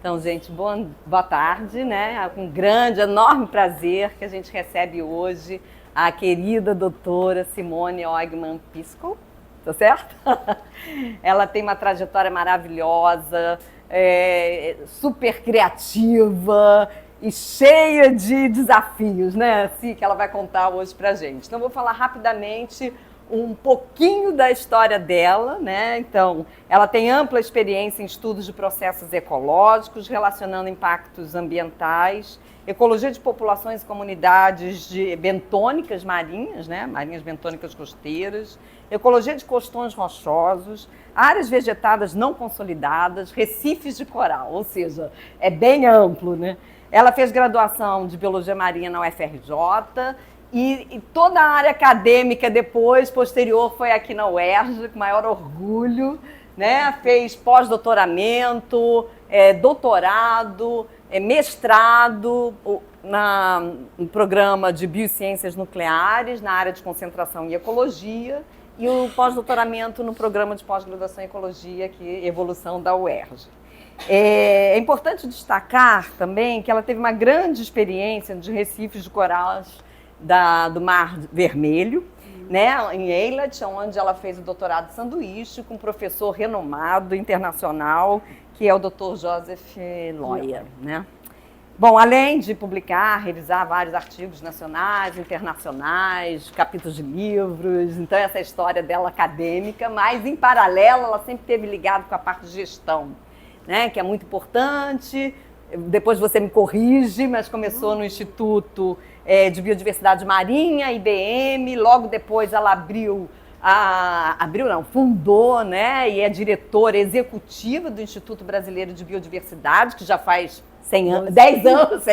Então, gente, boa tarde, né? É com grande, enorme prazer que a gente recebe hoje a querida doutora Simone Oegmann Pisco, tá certo? Ela tem uma trajetória maravilhosa, super criativa e cheia de desafios, né? Assim, que ela vai contar hoje pra gente. Então, vou falar rapidamente um pouquinho da história dela, né? Então, ela tem ampla experiência em estudos de processos ecológicos, relacionando impactos ambientais, ecologia de populações e comunidades bentônicas marinhas, né? Marinhas bentônicas costeiras, ecologia de costões rochosos, áreas vegetadas não consolidadas, recifes de coral, ou seja, é bem amplo, né? Ela fez graduação de Biologia Marinha na UFRJ, e toda a área acadêmica depois, posterior, foi aqui na UERJ, com maior orgulho, né? Fez pós-doutoramento, doutorado, mestrado no programa de Biociências Nucleares, na área de concentração e ecologia, e o pós-doutoramento no programa de pós-graduação em ecologia, que é Evolução da UERJ. É importante destacar também que ela teve uma grande experiência de recifes de corais do Mar Vermelho, né, em Eilat, onde ela fez o doutorado de sanduíche com um professor renomado internacional, que é o Dr. Joseph Loya, né? Bom, além de publicar, revisar vários artigos nacionais, internacionais, capítulos de livros, então essa história dela acadêmica, mas em paralelo ela sempre esteve ligada com a parte de gestão, né, que é muito importante. Depois você me corrige, mas começou no Instituto de Biodiversidade Marinha, IBM, logo depois ela fundou, né, e é diretora executiva do Instituto Brasileiro de Biodiversidade, que já faz 10 anos,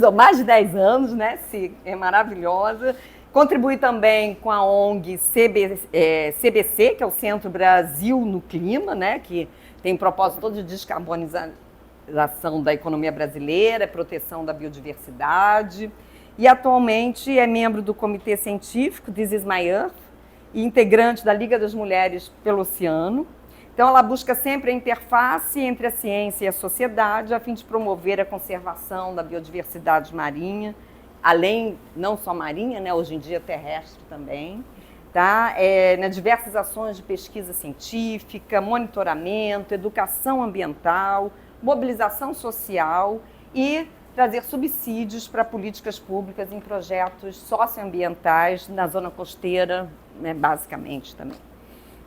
ou mais de 10 anos, né, é maravilhosa. Contribui também com a ONG CBC, que é o Centro Brasil no Clima, né, que tem um propósito todo de descarbonização da economia brasileira, proteção da biodiversidade, e atualmente é membro do Comitê Científico This Is My Earth e integrante da Liga das Mulheres pelo Oceano. Então ela busca sempre a interface entre a ciência e a sociedade a fim de promover a conservação da biodiversidade marinha, além, não só marinha, né, hoje em dia terrestre também, tá? Diversas ações de pesquisa científica, monitoramento, educação ambiental, mobilização social e trazer subsídios para políticas públicas em projetos socioambientais na zona costeira, né, basicamente também.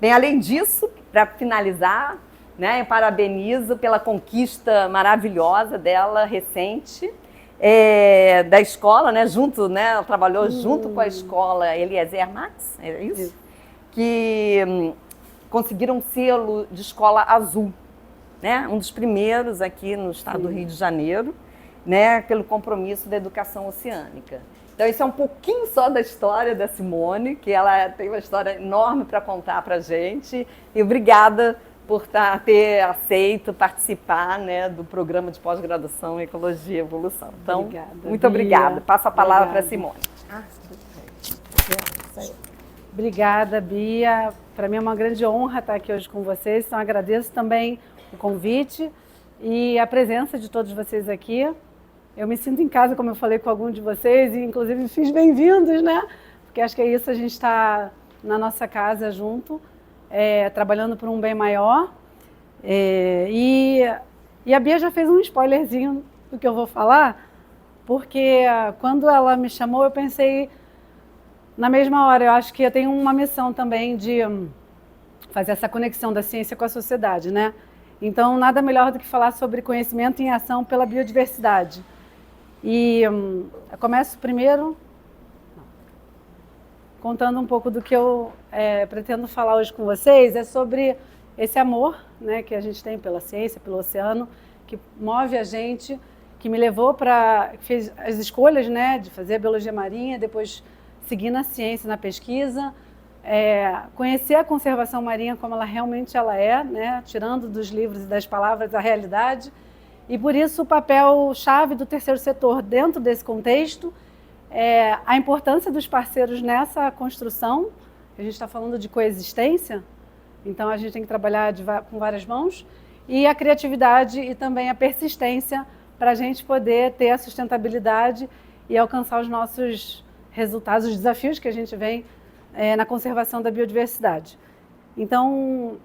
Bem, além disso, para finalizar, né, eu parabenizo pela conquista maravilhosa dela recente, da escola, né, ela trabalhou junto com a escola Eliezer Max, é isso? Que conseguiram um selo de escola azul, né, um dos primeiros aqui no estado do Rio de Janeiro, né, pelo compromisso da educação oceânica. Então, isso é um pouquinho só da história da Simone, que ela tem uma história enorme para contar para a gente. E obrigada por ter aceito participar, né, do programa de pós-graduação em Ecologia e Evolução. Então, muito obrigada. Passo a palavra para a Simone. Obrigada, Bia. Para mim é uma grande honra estar aqui hoje com vocês. Então, agradeço também o convite e a presença de todos vocês aqui. Eu me sinto em casa, como eu falei com alguns de vocês, e inclusive fiz bem-vindos, né? Porque acho que é isso, a gente está na nossa casa junto, trabalhando por um bem maior. E a Bia já fez um spoilerzinho do que eu vou falar, porque quando ela me chamou, eu pensei na mesma hora, eu acho que eu tenho uma missão também de fazer essa conexão da ciência com a sociedade, né? Então, nada melhor do que falar sobre conhecimento em ação pela biodiversidade. E eu começo primeiro contando um pouco do que eu pretendo falar hoje com vocês, é sobre esse amor, né, que a gente tem pela ciência, pelo oceano, que move a gente, que me levou fez as escolhas, né, de fazer a biologia marinha, depois seguir na ciência, na pesquisa, conhecer a conservação marinha como ela realmente é, né, tirando dos livros e das palavras a realidade, e por isso o papel-chave do terceiro setor dentro desse contexto, a importância dos parceiros nessa construção. A gente está falando de coexistência, então a gente tem que trabalhar com várias mãos, e a criatividade e também a persistência para a gente poder ter a sustentabilidade e alcançar os nossos resultados, os desafios que a gente vem na conservação da biodiversidade. Então,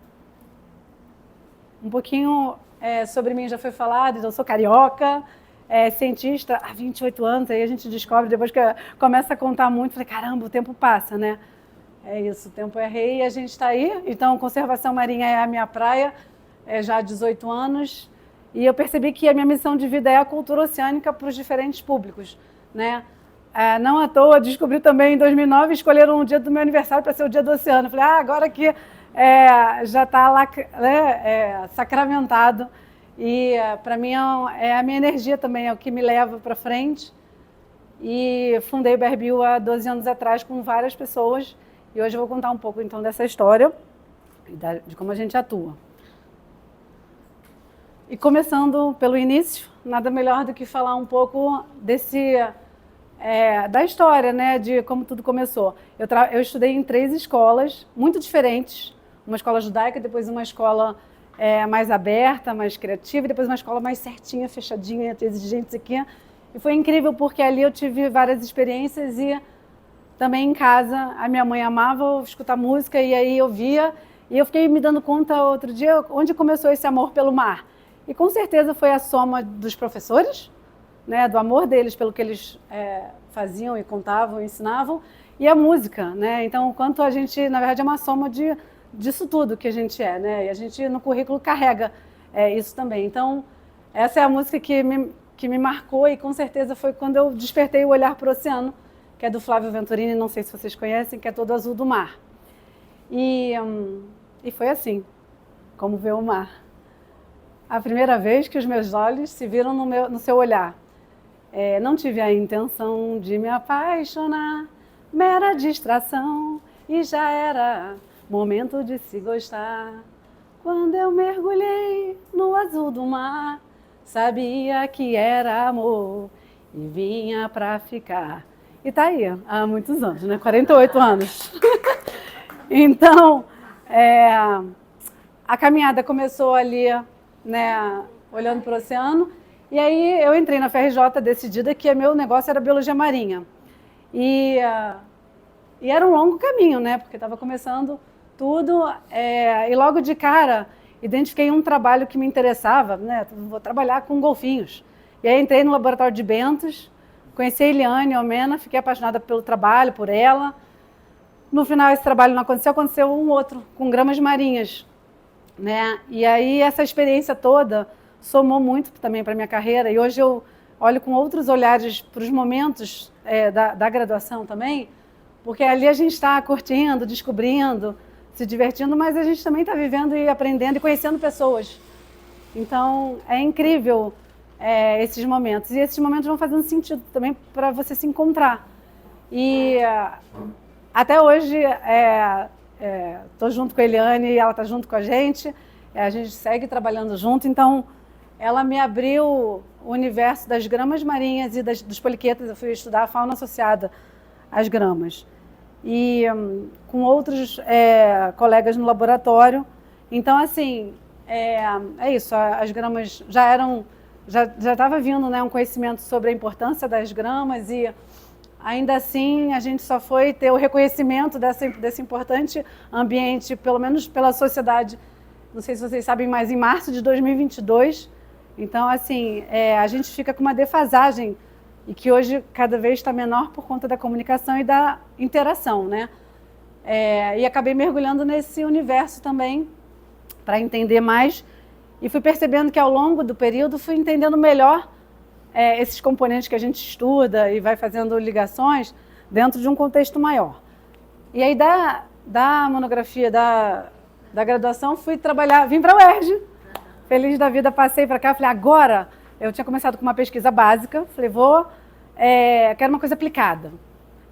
um pouquinho sobre mim já foi falado, eu sou carioca, cientista há 28 anos, aí a gente descobre, depois que começa a contar muito, falei, caramba, o tempo passa, né? É isso, o tempo é rei e a gente está aí. Então, conservação marinha é a minha praia, já há 18 anos. E eu percebi que a minha missão de vida é a cultura oceânica para os diferentes públicos, né? Não à toa, descobri também em 2009, escolheram um dia do meu aniversário para ser o dia do oceano. Falei, agora que já está lá sacramentado. E para mim é a minha energia também, é o que me leva para frente. E fundei o Bearbio há 12 anos atrás com várias pessoas. E hoje eu vou contar um pouco então dessa história e de como a gente atua. E começando pelo início, nada melhor do que falar um pouco da história, né, de como tudo começou. Eu estudei em 3 escolas muito diferentes, uma escola judaica, depois uma escola mais aberta, mais criativa, e depois uma escola mais certinha, fechadinha, exigente aqui. E foi incrível porque ali eu tive várias experiências e também em casa a minha mãe amava escutar música e aí eu via e eu fiquei me dando conta outro dia onde começou esse amor pelo mar. E com certeza foi a soma dos professores, né, do amor deles pelo que eles faziam e contavam, e ensinavam, e a música, né? Então, o quanto a gente, na verdade, é uma soma disso tudo que a gente né? E a gente no currículo carrega isso também. Então, essa é a música que me marcou e com certeza foi quando eu despertei o olhar para o oceano, que é do Flávio Venturini, não sei se vocês conhecem, que é Todo Azul do Mar. E foi assim, como ver o mar. A primeira vez que os meus olhos se viram no seu olhar. Não tive a intenção de me apaixonar, mera distração, e já era momento de se gostar. Quando eu mergulhei no azul do mar, sabia que era amor e vinha pra ficar. E tá aí, há muitos anos, né? 48 anos. Então, a caminhada começou ali, né, olhando para o oceano, e aí eu entrei na FRJ decidida que meu negócio era biologia marinha. E era um longo caminho, né, porque estava começando tudo, e logo de cara identifiquei um trabalho que me interessava, né, vou trabalhar com golfinhos. E aí entrei no laboratório de bentos, conheci a Eliane Omena, fiquei apaixonada pelo trabalho, por ela. No final esse trabalho não aconteceu, aconteceu um outro, com gramas marinhas, né? E aí essa experiência toda somou muito também para a minha carreira e hoje eu olho com outros olhares para os momentos da graduação também, porque ali a gente está curtindo, descobrindo, se divertindo, mas a gente também está vivendo e aprendendo e conhecendo pessoas. Então é incrível esses momentos e esses momentos vão fazendo sentido também para você se encontrar. E até hoje estou junto com a Eliane e ela está junto com a gente segue trabalhando junto, então ela me abriu o universo das gramas marinhas e dos poliquetas. Eu fui estudar a fauna associada às gramas e com outros colegas no laboratório. Então assim, isso, as gramas já estava vindo, né, um conhecimento sobre a importância das gramas e ainda assim, a gente só foi ter o reconhecimento desse importante ambiente, pelo menos pela sociedade, não sei se vocês sabem, mas em março de 2022. Então, assim, a gente fica com uma defasagem e que hoje cada vez está menor por conta da comunicação e da interação, né? E acabei mergulhando nesse universo também para entender mais e fui percebendo que ao longo do período fui entendendo melhor esses componentes que a gente estuda e vai fazendo ligações dentro de um contexto maior. E aí da monografia da graduação fui trabalhar, vim para a UERJ, feliz da vida, passei para cá, falei, agora, eu tinha começado com uma pesquisa básica, falei, quero uma coisa aplicada.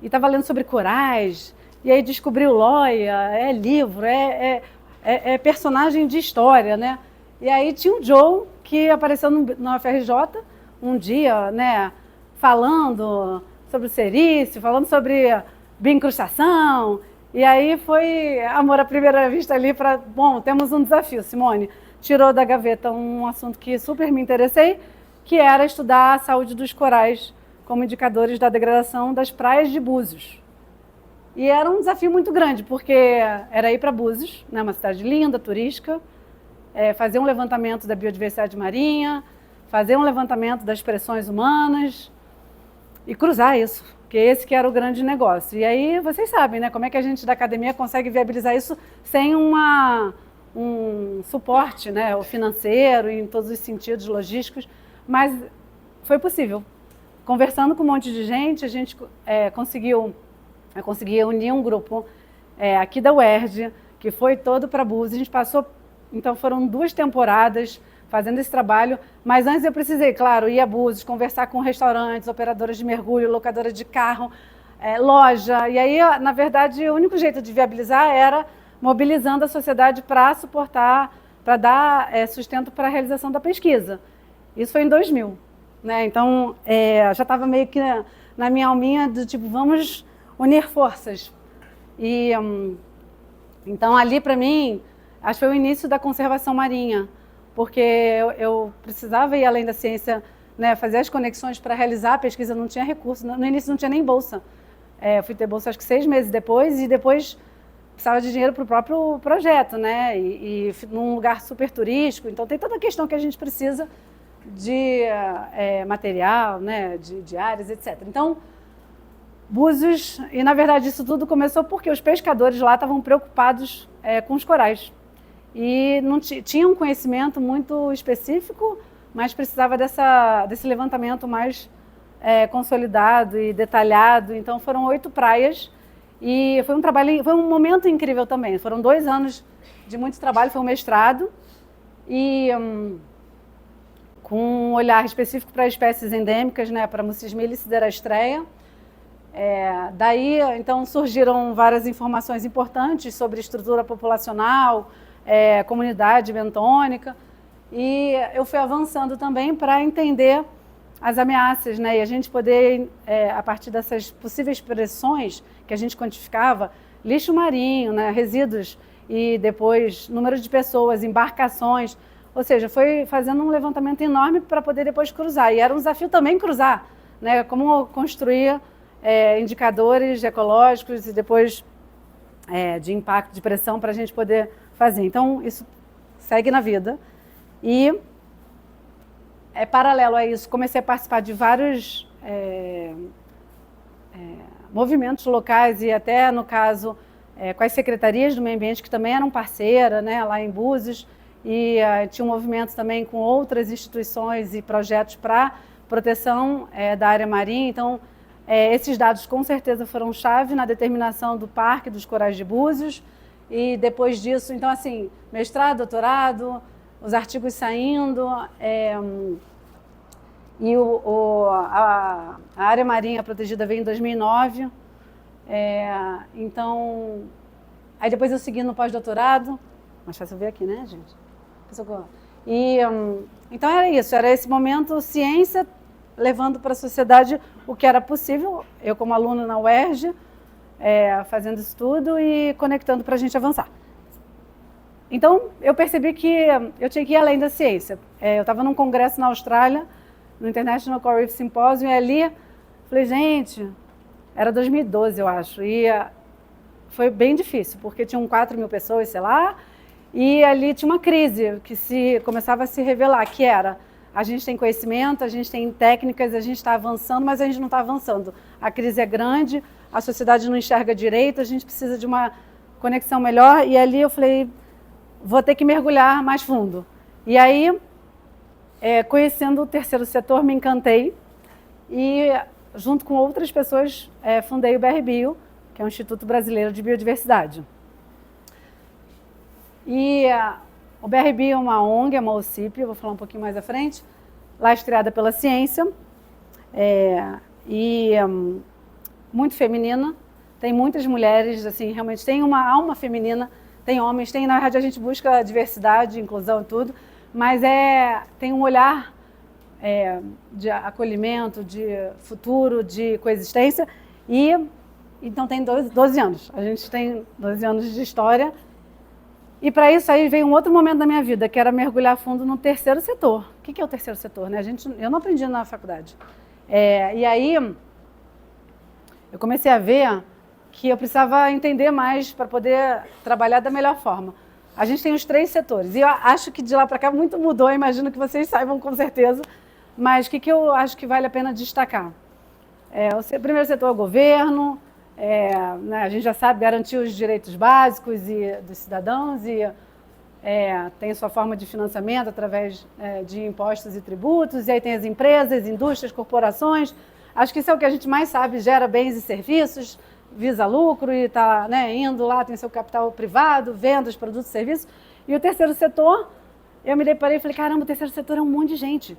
E estava lendo sobre corais, e aí descobri o Loia, livro, personagem de história, né? E aí tinha o Joe, que apareceu na UFRJ, um dia, né, falando sobre o cerício, falando sobre bioincrustação, e aí foi amor à primeira vista ali para, temos um desafio, Simone, tirou da gaveta um assunto que super me interessei, que era estudar a saúde dos corais como indicadores da degradação das praias de Búzios. E era um desafio muito grande, porque era ir para Búzios, né, uma cidade linda, turística, fazer um levantamento da biodiversidade marinha, fazer um levantamento das pressões humanas e cruzar isso, porque esse que era o grande negócio. E aí vocês sabem, né, como é que a gente da academia consegue viabilizar isso sem um suporte, né, o financeiro, em todos os sentidos logísticos, mas foi possível. Conversando com um monte de gente, a gente conseguiu unir um grupo aqui da UERJ, que foi todo para Búzios. A gente passou, então foram 2 temporadas fazendo esse trabalho, mas antes eu precisei, claro, ir a Búzios, conversar com restaurantes, operadoras de mergulho, locadoras de carro, loja, e aí, na verdade, o único jeito de viabilizar era mobilizando a sociedade para suportar, para dar sustento para a realização da pesquisa. Isso foi em 2000, né? Então, já estava meio que na minha alminha do tipo, vamos unir forças. E, então, ali, para mim, acho que foi o início da conservação marinha, porque eu precisava ir além da ciência, né, fazer as conexões para realizar a pesquisa, não tinha recurso, no início não tinha nem bolsa. Eu fui ter bolsa acho que 6 meses depois, e depois precisava de dinheiro para o próprio projeto, né, e num lugar super turístico, então tem toda a questão que a gente precisa de material, né, de áreas, etc. Então, Búzios, e na verdade isso tudo começou porque os pescadores lá estavam preocupados com os corais. E não tinha um conhecimento muito específico, mas precisava desse levantamento mais consolidado e detalhado. Então foram 8 praias e foi um momento incrível também. Foram 2 anos de muito trabalho, foi um mestrado e com um olhar específico para espécies endêmicas, né, para Mucismília e Siderastreia. Daí, então, surgiram várias informações importantes sobre estrutura populacional, comunidade bentônica, e eu fui avançando também para entender as ameaças, né, e a gente poder, a partir dessas possíveis pressões que a gente quantificava, lixo marinho, né, resíduos, e depois número de pessoas, embarcações, ou seja, foi fazendo um levantamento enorme para poder depois cruzar, e era um desafio também cruzar, né, como construir indicadores ecológicos e depois de impacto, de pressão, para a gente poder fazer. Então, isso segue na vida. E, paralelo a isso, comecei a participar de vários movimentos locais e até, no caso, com as secretarias do meio ambiente, que também eram parceiras, né, lá em Búzios, e tinha um movimento também com outras instituições e projetos para proteção da área marinha. Então, esses dados com certeza foram chave na determinação do Parque dos Corais de Búzios. E depois disso, então assim, mestrado, doutorado, os artigos saindo, e a área marinha protegida veio em 2009. Então, aí depois eu segui no pós-doutorado, mais fácil ver aqui, né, gente? E, então era isso, era esse momento ciência levando para a sociedade o que era possível, eu como aluna na UERJ, fazendo estudo e conectando para a gente avançar. Então, eu percebi que eu tinha que ir além da ciência. Eu estava num congresso na Austrália, no International Coral Reef Symposium, e ali falei, gente, era 2012, eu acho, e foi bem difícil, porque tinham 4.000 pessoas, sei lá, e ali tinha uma crise que começava a se revelar, que era, a gente tem conhecimento, a gente tem técnicas, a gente está avançando, mas a gente não está avançando. A crise é grande, a sociedade não enxerga direito, a gente precisa de uma conexão melhor, e ali eu falei, vou ter que mergulhar mais fundo. E aí, conhecendo o terceiro setor, me encantei, e junto com outras pessoas, fundei o BR-Bio, que é o Instituto Brasileiro de Biodiversidade. E o BR-Bio é uma ONG, é uma OCIP, eu vou falar um pouquinho mais à frente, lá estreada pela ciência, muito feminina, tem muitas mulheres, assim, realmente tem uma alma feminina, tem homens, na verdade a gente busca diversidade, inclusão e tudo, mas tem um olhar de acolhimento, de futuro, de coexistência, e então tem 12 anos, a gente tem 12 anos de história. E para isso aí veio um outro momento da minha vida, que era mergulhar fundo no terceiro setor. O que é o terceiro setor, né? Eu não aprendi na faculdade. E aí eu comecei a ver que eu precisava entender mais para poder trabalhar da melhor forma. A gente tem os 3 setores, e eu acho que de lá para cá muito mudou, imagino que vocês saibam com certeza, mas o que eu acho que vale a pena destacar? O primeiro setor é o governo, né, a gente já sabe garantir os direitos básicos dos cidadãos e tem sua forma de financiamento através de impostos e tributos, e aí tem as empresas, indústrias, corporações. Acho que isso é o que a gente mais sabe, gera bens e serviços, visa lucro e está, né, indo lá, tem seu capital privado, vendas, produtos e serviços. E o terceiro setor, eu me deparei e falei, caramba, o terceiro setor é um monte de gente.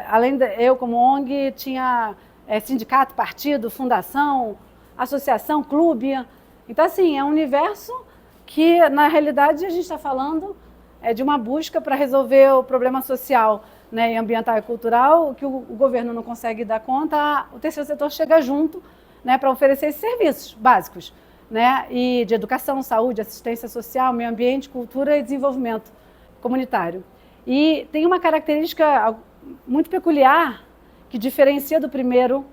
Além de eu como ONG, tinha sindicato, partido, fundação, associação, clube. Então, assim, é um universo que, na realidade, a gente está falando de uma busca para resolver o problema social, né, ambiental e cultural, que o governo não consegue dar conta, o terceiro setor chega junto, né, para oferecer esses serviços básicos, né, e de educação, saúde, assistência social, meio ambiente, cultura e desenvolvimento comunitário. E tem uma característica muito peculiar que diferencia do primeiro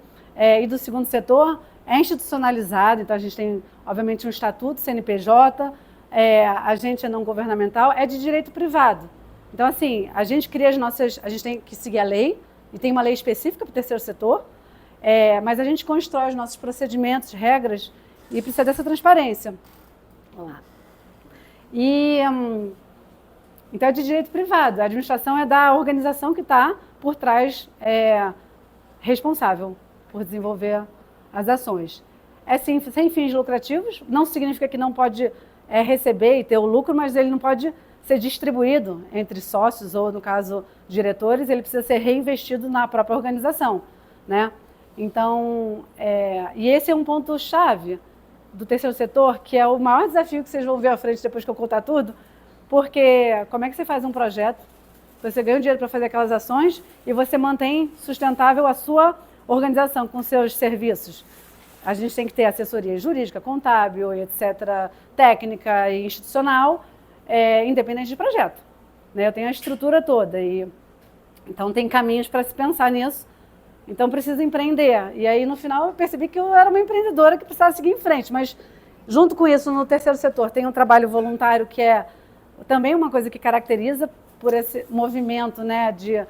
e do segundo setor, é institucionalizado, então a gente tem, obviamente, um estatuto, CNPJ, a gente é não governamental, é de direito privado. Então, assim, a gente cria a gente tem que seguir a lei, e tem uma lei específica para o terceiro setor, mas a gente constrói os nossos procedimentos, regras, e precisa dessa transparência. Vamos lá. Então, é de direito privado. A administração é da organização que está por trás, responsável por desenvolver as ações. Sem fins lucrativos, não significa que não pode receber e ter o lucro, mas ele não pode ser distribuído entre sócios ou, no caso, diretores, ele precisa ser reinvestido na própria organização, né? Então, e esse é um ponto-chave do terceiro setor, que é o maior desafio que vocês vão ver à frente depois que eu contar tudo, porque como é que você faz um projeto, você ganha o dinheiro para fazer aquelas ações e você mantém sustentável a sua organização com seus serviços? A gente tem que ter assessoria jurídica, contábil, etc., técnica e institucional, independente de projeto, né? Eu tenho a estrutura toda, então tem caminhos para se pensar nisso. Então, precisa empreender. E aí, no final, eu percebi que eu era uma empreendedora que precisava seguir em frente. Mas, junto com isso, no terceiro setor, tem um trabalho voluntário que é também uma coisa que caracteriza por esse movimento, né, de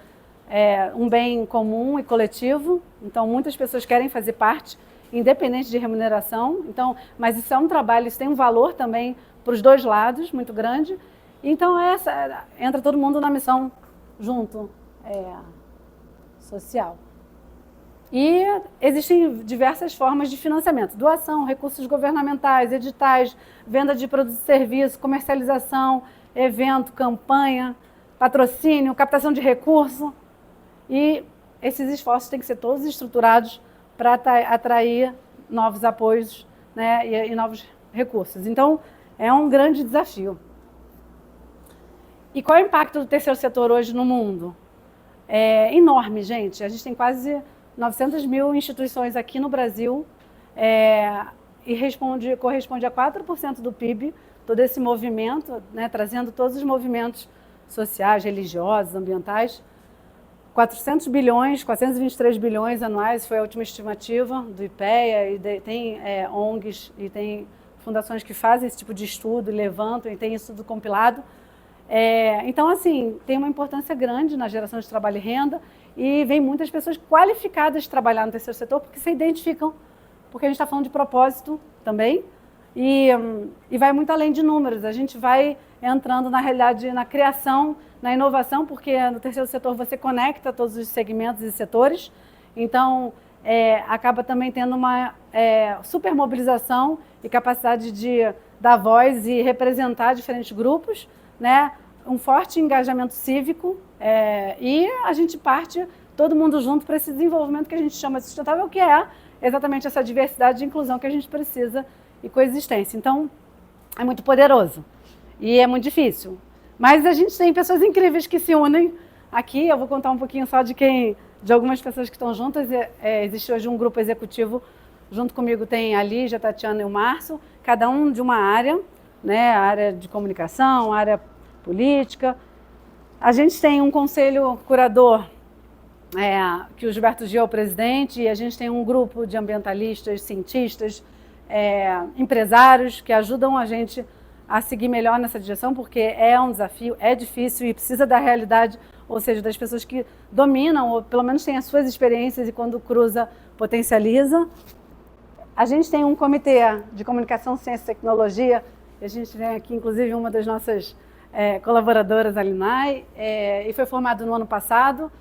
um bem comum e coletivo. Então, muitas pessoas querem fazer parte, independente de remuneração. Então, mas isso é um trabalho, isso tem um valor também para os dois lados, muito grande. Então, entra todo mundo na missão junto, social. E existem diversas formas de financiamento, doação, recursos governamentais, editais, venda de produtos e serviços, comercialização, evento, campanha, patrocínio, captação de recurso. E esses esforços têm que ser todos estruturados para atrair novos apoios, né, e novos recursos. Então, é um grande desafio. E qual é o impacto do terceiro setor hoje no mundo? É enorme, gente. A gente tem quase 900 mil instituições aqui no Brasil e corresponde a 4% do PIB, todo esse movimento, né, trazendo todos os movimentos sociais, religiosos, ambientais. 423 bilhões anuais foi a última estimativa do IPEA, e tem ONGs e tem fundações que fazem esse tipo de estudo, levantam e tem isso tudo compilado. Então, assim, tem uma importância grande na geração de trabalho e renda, e vem muitas pessoas qualificadas de trabalhar no terceiro setor porque se identificam, porque a gente está falando de propósito também, e vai muito além de números. A gente vai entrando, na realidade, na criação, na inovação, porque no terceiro setor você conecta todos os segmentos e setores, então acaba também tendo uma super mobilização e capacidade de dar voz e representar diferentes grupos, né? Um forte engajamento cívico, e a gente parte todo mundo junto para esse desenvolvimento que a gente chama de sustentável, que é exatamente essa diversidade e inclusão que a gente precisa e coexistência. Então, é muito poderoso e é muito difícil. Mas a gente tem pessoas incríveis que se unem aqui. Eu vou contar um pouquinho só de algumas pessoas que estão juntas. Existe hoje um grupo executivo, junto comigo tem a Lígia, a Tatiana e o Márcio, cada um de uma área, né, a área de comunicação, a área política. A gente tem um conselho curador, que o Gilberto Gil é o presidente, e a gente tem um grupo de ambientalistas, cientistas, empresários que ajudam a gente a seguir melhor nessa direção, porque é um desafio, é difícil e precisa da realidade, ou seja, das pessoas que dominam, ou pelo menos têm as suas experiências e quando cruza, potencializa. A gente tem um comitê de comunicação, ciência e tecnologia, e a gente tem aqui, inclusive, uma das nossas colaboradoras, a Linai, e foi formado no ano passado,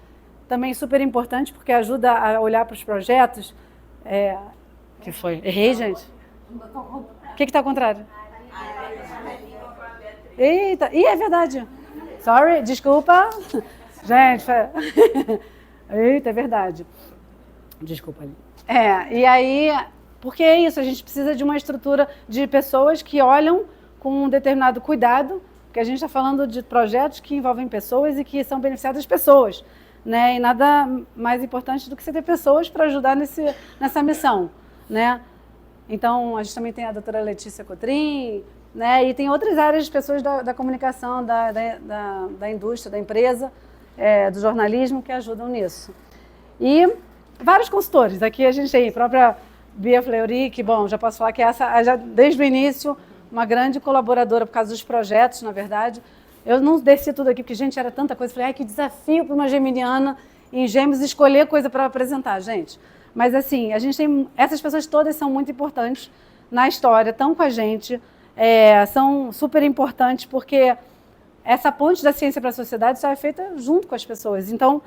também super importante, porque ajuda a olhar para os projetos. Que foi? Errei, gente? O que está ao contrário? Eita, é verdade. Sorry, desculpa. Gente, eita, é verdade. Desculpa ali. E aí, porque é isso, a gente precisa de uma estrutura de pessoas que olham com um determinado cuidado, porque a gente está falando de projetos que envolvem pessoas e que são beneficiadas as pessoas, né? E nada mais importante do que você ter pessoas para ajudar nessa missão, né? Então, a gente também tem a doutora Letícia Cotrim, né? E tem outras áreas de pessoas da comunicação, da indústria, da empresa, do jornalismo que ajudam nisso. E vários consultores. Aqui a gente tem a própria Bia Fleury, que, bom, já posso falar que essa, já desde o início, uma grande colaboradora por causa dos projetos, na verdade. Eu não desci tudo aqui, porque, gente, era tanta coisa. Falei, que desafio para uma geminiana em Gêmeos escolher coisa para apresentar, gente. Mas, assim, a gente tem... Essas pessoas todas são muito importantes na história, estão com a gente, são super importantes, porque essa ponte da ciência para a sociedade só é feita junto com as pessoas. Então,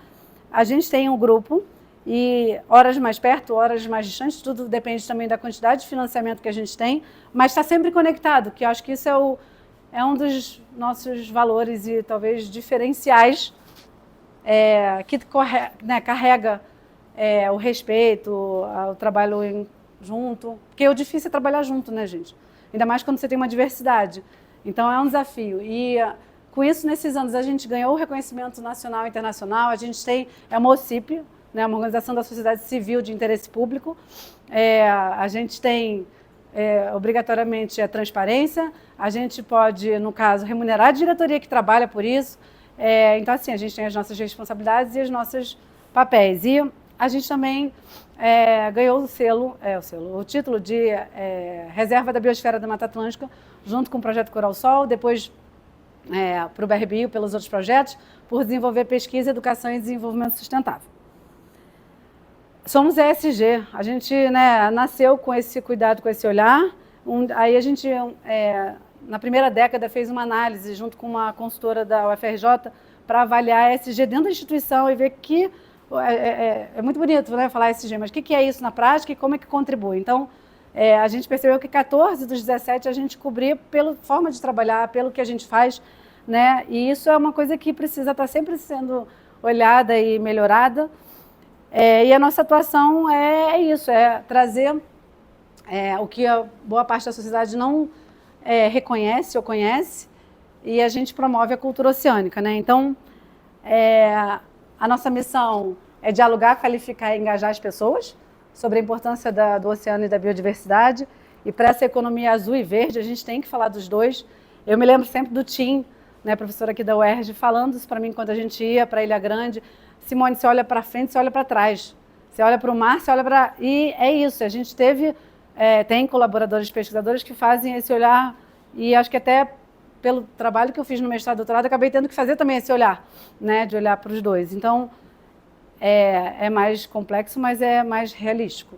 a gente tem um grupo, e horas mais perto, horas mais distantes, tudo depende também da quantidade de financiamento que a gente tem, mas está sempre conectado, que eu acho que isso é um dos nossos valores e talvez diferenciais que carrega o respeito, o trabalho junto, porque o difícil é trabalhar junto, né, gente? Ainda mais quando você tem uma diversidade. Então, é um desafio. E, com isso, nesses anos, a gente ganhou o reconhecimento nacional e internacional, a gente tem uma OCIP, né, uma organização da sociedade civil de interesse público, a gente tem, obrigatoriamente, a transparência, a gente pode, no caso, remunerar a diretoria que trabalha por isso. Então, assim, a gente tem as nossas responsabilidades e os nossos papéis. E a gente também ganhou o título de Reserva da Biosfera da Mata Atlântica, junto com o Projeto Coral Sol, depois para o BRBio, pelos outros projetos, por desenvolver pesquisa, educação e desenvolvimento sustentável. Somos ESG, a gente nasceu com esse cuidado, com esse olhar. Aí a gente, na primeira década, fez uma análise junto com uma consultora da UFRJ para avaliar ESG dentro da instituição e ver que é muito bonito, né, falar ESG, mas o que é isso na prática e como é que contribui? Então, a gente percebeu que 14 dos 17 a gente cobria pela forma de trabalhar, pelo que a gente faz, né? E isso é uma coisa que precisa estar sempre sendo olhada e melhorada. E a nossa atuação é isso, trazer o que a boa parte da sociedade não reconhece ou conhece, e a gente promove a cultura oceânica, né? Então, a nossa missão é dialogar, qualificar e engajar as pessoas sobre a importância do oceano e da biodiversidade. E para essa economia azul e verde, a gente tem que falar dos dois. Eu me lembro sempre do Tim, né, professor aqui da UERJ, falando isso para mim quando a gente ia para Ilha Grande. Simone, você olha para frente, você olha para trás. Você olha para o mar, você olha para... E é isso, a gente tem colaboradores pesquisadores que fazem esse olhar, e acho que até pelo trabalho que eu fiz no mestrado e doutorado, acabei tendo que fazer também esse olhar, né, de olhar para os dois. Então, é mais complexo, mas é mais realístico.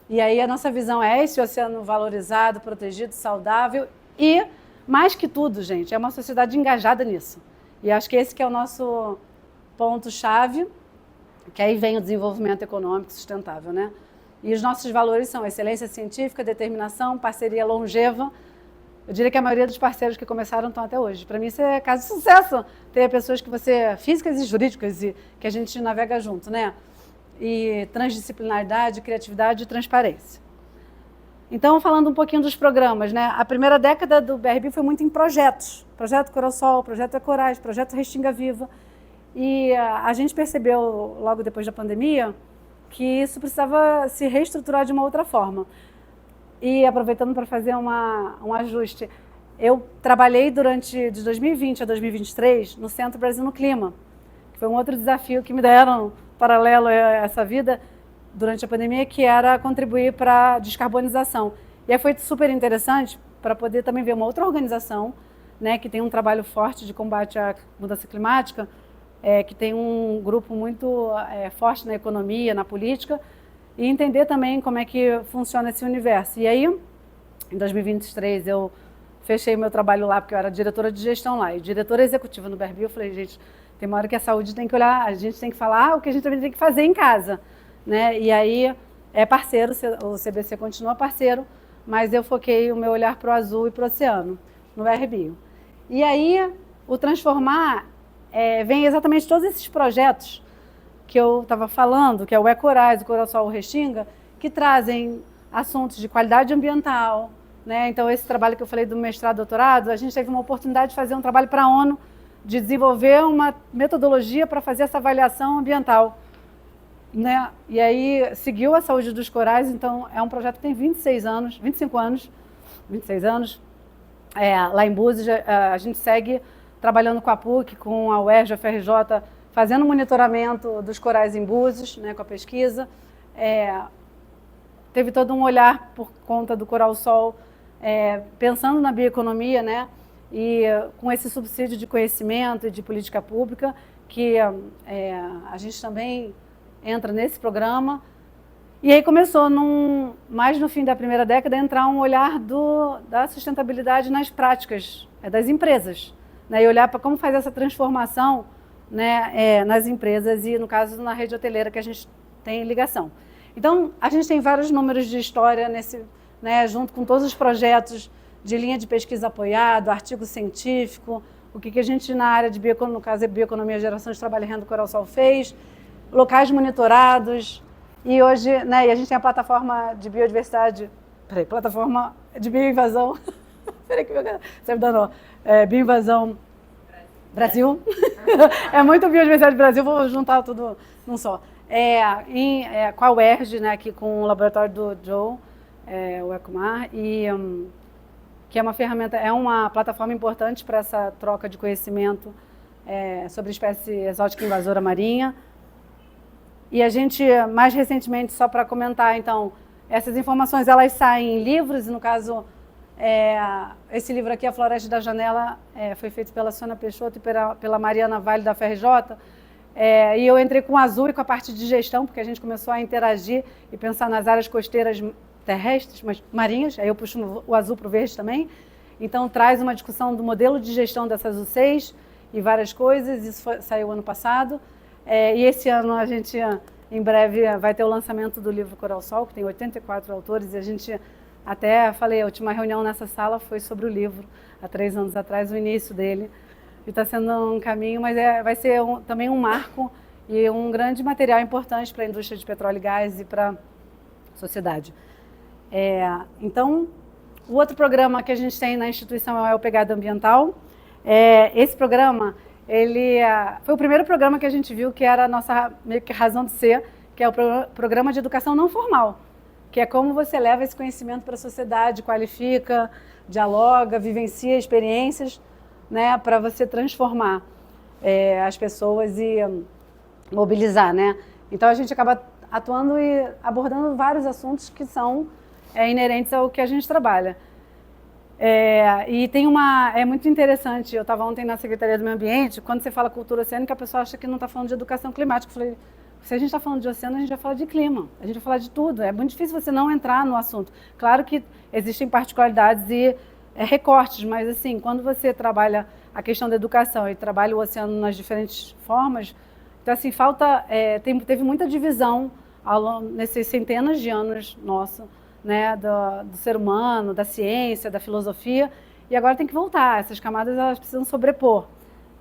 E aí a nossa visão é esse oceano valorizado, protegido, saudável e, mais que tudo, gente, é uma sociedade engajada nisso. E acho que esse que é o nosso ponto-chave, que aí vem o desenvolvimento econômico sustentável, né? E os nossos valores são excelência científica, determinação, parceria longeva. Eu diria que a maioria dos parceiros que começaram estão até hoje. Para mim, isso é caso de sucesso. Ter pessoas que físicas e jurídicas, e que a gente navega junto, né? E transdisciplinaridade, criatividade e transparência. Então, falando um pouquinho dos programas, né? A primeira década do BRB foi muito em projetos. Projeto Coral Sol, Projeto Ecorais, Projeto Restinga Viva. E a gente percebeu, logo depois da pandemia, que isso precisava se reestruturar de uma outra forma. E aproveitando para fazer um ajuste, eu trabalhei de 2020 a 2023 no Centro Brasil no Clima, que foi um outro desafio que me deram paralelo a essa vida durante a pandemia, que era contribuir para a descarbonização. E aí foi super interessante para poder também ver uma outra organização, né, que tem um trabalho forte de combate à mudança climática, que tem um grupo muito forte na economia, na política, e entender também como é que funciona esse universo. E aí, em 2023, eu fechei meu trabalho lá, porque eu era diretora de gestão lá, e diretora executiva no BRB. Eu falei, gente, tem uma hora que a saúde tem que olhar, a gente tem que falar o que a gente também tem que fazer em casa, né? E aí, é parceiro, o CBC continua parceiro, mas eu foquei o meu olhar para o azul e para o oceano, no BRB. E aí, o Transformar vem exatamente todos esses projetos que eu estava falando, que é o Ecorais, o Coral Sol, o Restinga, que trazem assuntos de qualidade ambiental, né? Então, esse trabalho que eu falei do mestrado e doutorado, a gente teve uma oportunidade de fazer um trabalho para a ONU, de desenvolver uma metodologia para fazer essa avaliação ambiental, né? E aí, seguiu a saúde dos corais, então é um projeto que tem 26 anos, lá em Búzios, a gente segue trabalhando com a PUC, com a UERJ, a FRJ, fazendo monitoramento dos corais em Búzios, né, com a pesquisa. Teve todo um olhar por conta do Coral Sol, pensando na bioeconomia, né, e com esse subsídio de conhecimento e de política pública, que a gente também entra nesse programa. E aí começou, mais no fim da primeira década, a entrar um olhar da sustentabilidade nas práticas das empresas, né, e olhar para como fazer essa transformação, né, nas empresas e, no caso, na rede hoteleira que a gente tem ligação. Então, a gente tem vários números de história né, junto com todos os projetos de linha de pesquisa apoiado, artigo científico, o que a gente na área de bioeconomia, no caso é bioeconomia, geração de trabalho e renda do Coral Sol fez, locais monitorados, e hoje, né, e a gente tem a plataforma de biodiversidade, plataforma de bioinvasão, peraí que sempre dá nó, bioinvasão Brasil, é muito biodiversidade Brasil, vou juntar tudo num só. Com a UERJ, né, aqui com o laboratório do Joe, o Ecomar, e que é uma ferramenta, é uma plataforma importante para essa troca de conhecimento sobre espécie exótica invasora marinha. E a gente, mais recentemente, só para comentar, então, essas informações, elas saem em livros, e no caso, esse livro aqui, A Floresta da Janela, foi feito pela Sônia Peixoto e pela Mariana Vale da FRJ, e eu entrei com o azul e com a parte de gestão, porque a gente começou a interagir e pensar nas áreas costeiras terrestres, mas marinhas, aí eu puxo o azul para o verde também. Então, traz uma discussão do modelo de gestão dessas UCs e várias coisas, isso saiu ano passado. E esse ano a gente, em breve, vai ter o lançamento do livro Coral Sol, que tem 84 autores, e a gente até falei, a última reunião nessa sala foi sobre o livro, há 3 anos atrás, o início dele. E está sendo um caminho, mas vai ser também um marco e um grande material importante para a indústria de petróleo e gás e para a sociedade. Então, o outro programa que a gente tem na instituição é o Pegada Ambiental. Esse programa, ele foi o primeiro programa que a gente viu que era a nossa meio que razão de ser, que é o programa de educação não formal, que é como você leva esse conhecimento para a sociedade, qualifica, dialoga, vivencia experiências, né, para você transformar as pessoas e mobilizar, né? Então a gente acaba atuando e abordando vários assuntos que são inerentes ao que a gente trabalha. E tem é muito interessante, eu estava ontem na Secretaria do Meio Ambiente, quando você fala cultura oceânica, a pessoa acha que não está falando de educação climática. Eu falei, se a gente está falando de oceano, a gente vai falar de clima, a gente vai falar de tudo. É muito difícil você não entrar no assunto. Claro que existem particularidades e recortes, mas assim, quando você trabalha a questão da educação e trabalha o oceano nas diferentes formas, então assim, teve muita divisão nesses centenas de anos nossos, né, do ser humano, da ciência, da filosofia, e agora tem que voltar, essas camadas elas precisam sobrepor.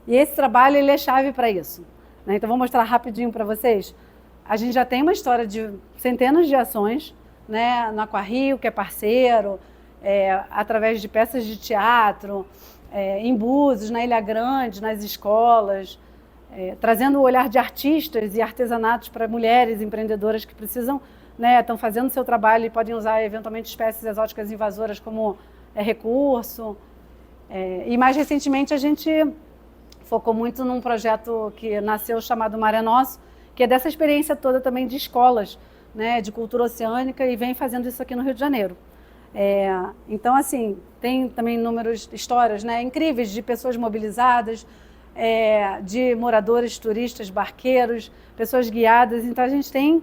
E esse trabalho ele é chave para isso, né? Então vou mostrar rapidinho para vocês. A gente já tem uma história de centenas de ações, né, no Aquarrio, que é parceiro, através de peças de teatro, em Búzios, na Ilha Grande, nas escolas, trazendo o olhar de artistas e artesanatos para mulheres empreendedoras que precisam, né, estão fazendo seu trabalho e podem usar eventualmente espécies exóticas invasoras como recurso. E mais recentemente a gente focou muito num projeto que nasceu chamado Mar é Nosso, que é dessa experiência toda também de escolas, né, de cultura oceânica, e vem fazendo isso aqui no Rio de Janeiro. Então, assim, tem também inúmeras histórias, né, incríveis de pessoas mobilizadas, de moradores, turistas, barqueiros, pessoas guiadas. Então, a gente tem...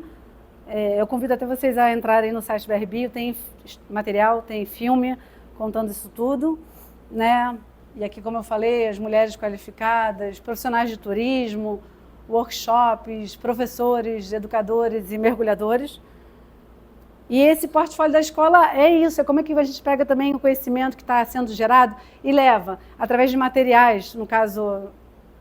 eu convido até vocês a entrarem no site BR-Bio, tem material, tem filme contando isso tudo, né? E aqui, como eu falei, as mulheres qualificadas, profissionais de turismo, workshops, professores, educadores e mergulhadores. E esse portfólio da escola é isso, é como é que a gente pega também o conhecimento que está sendo gerado e leva, através de materiais, no caso,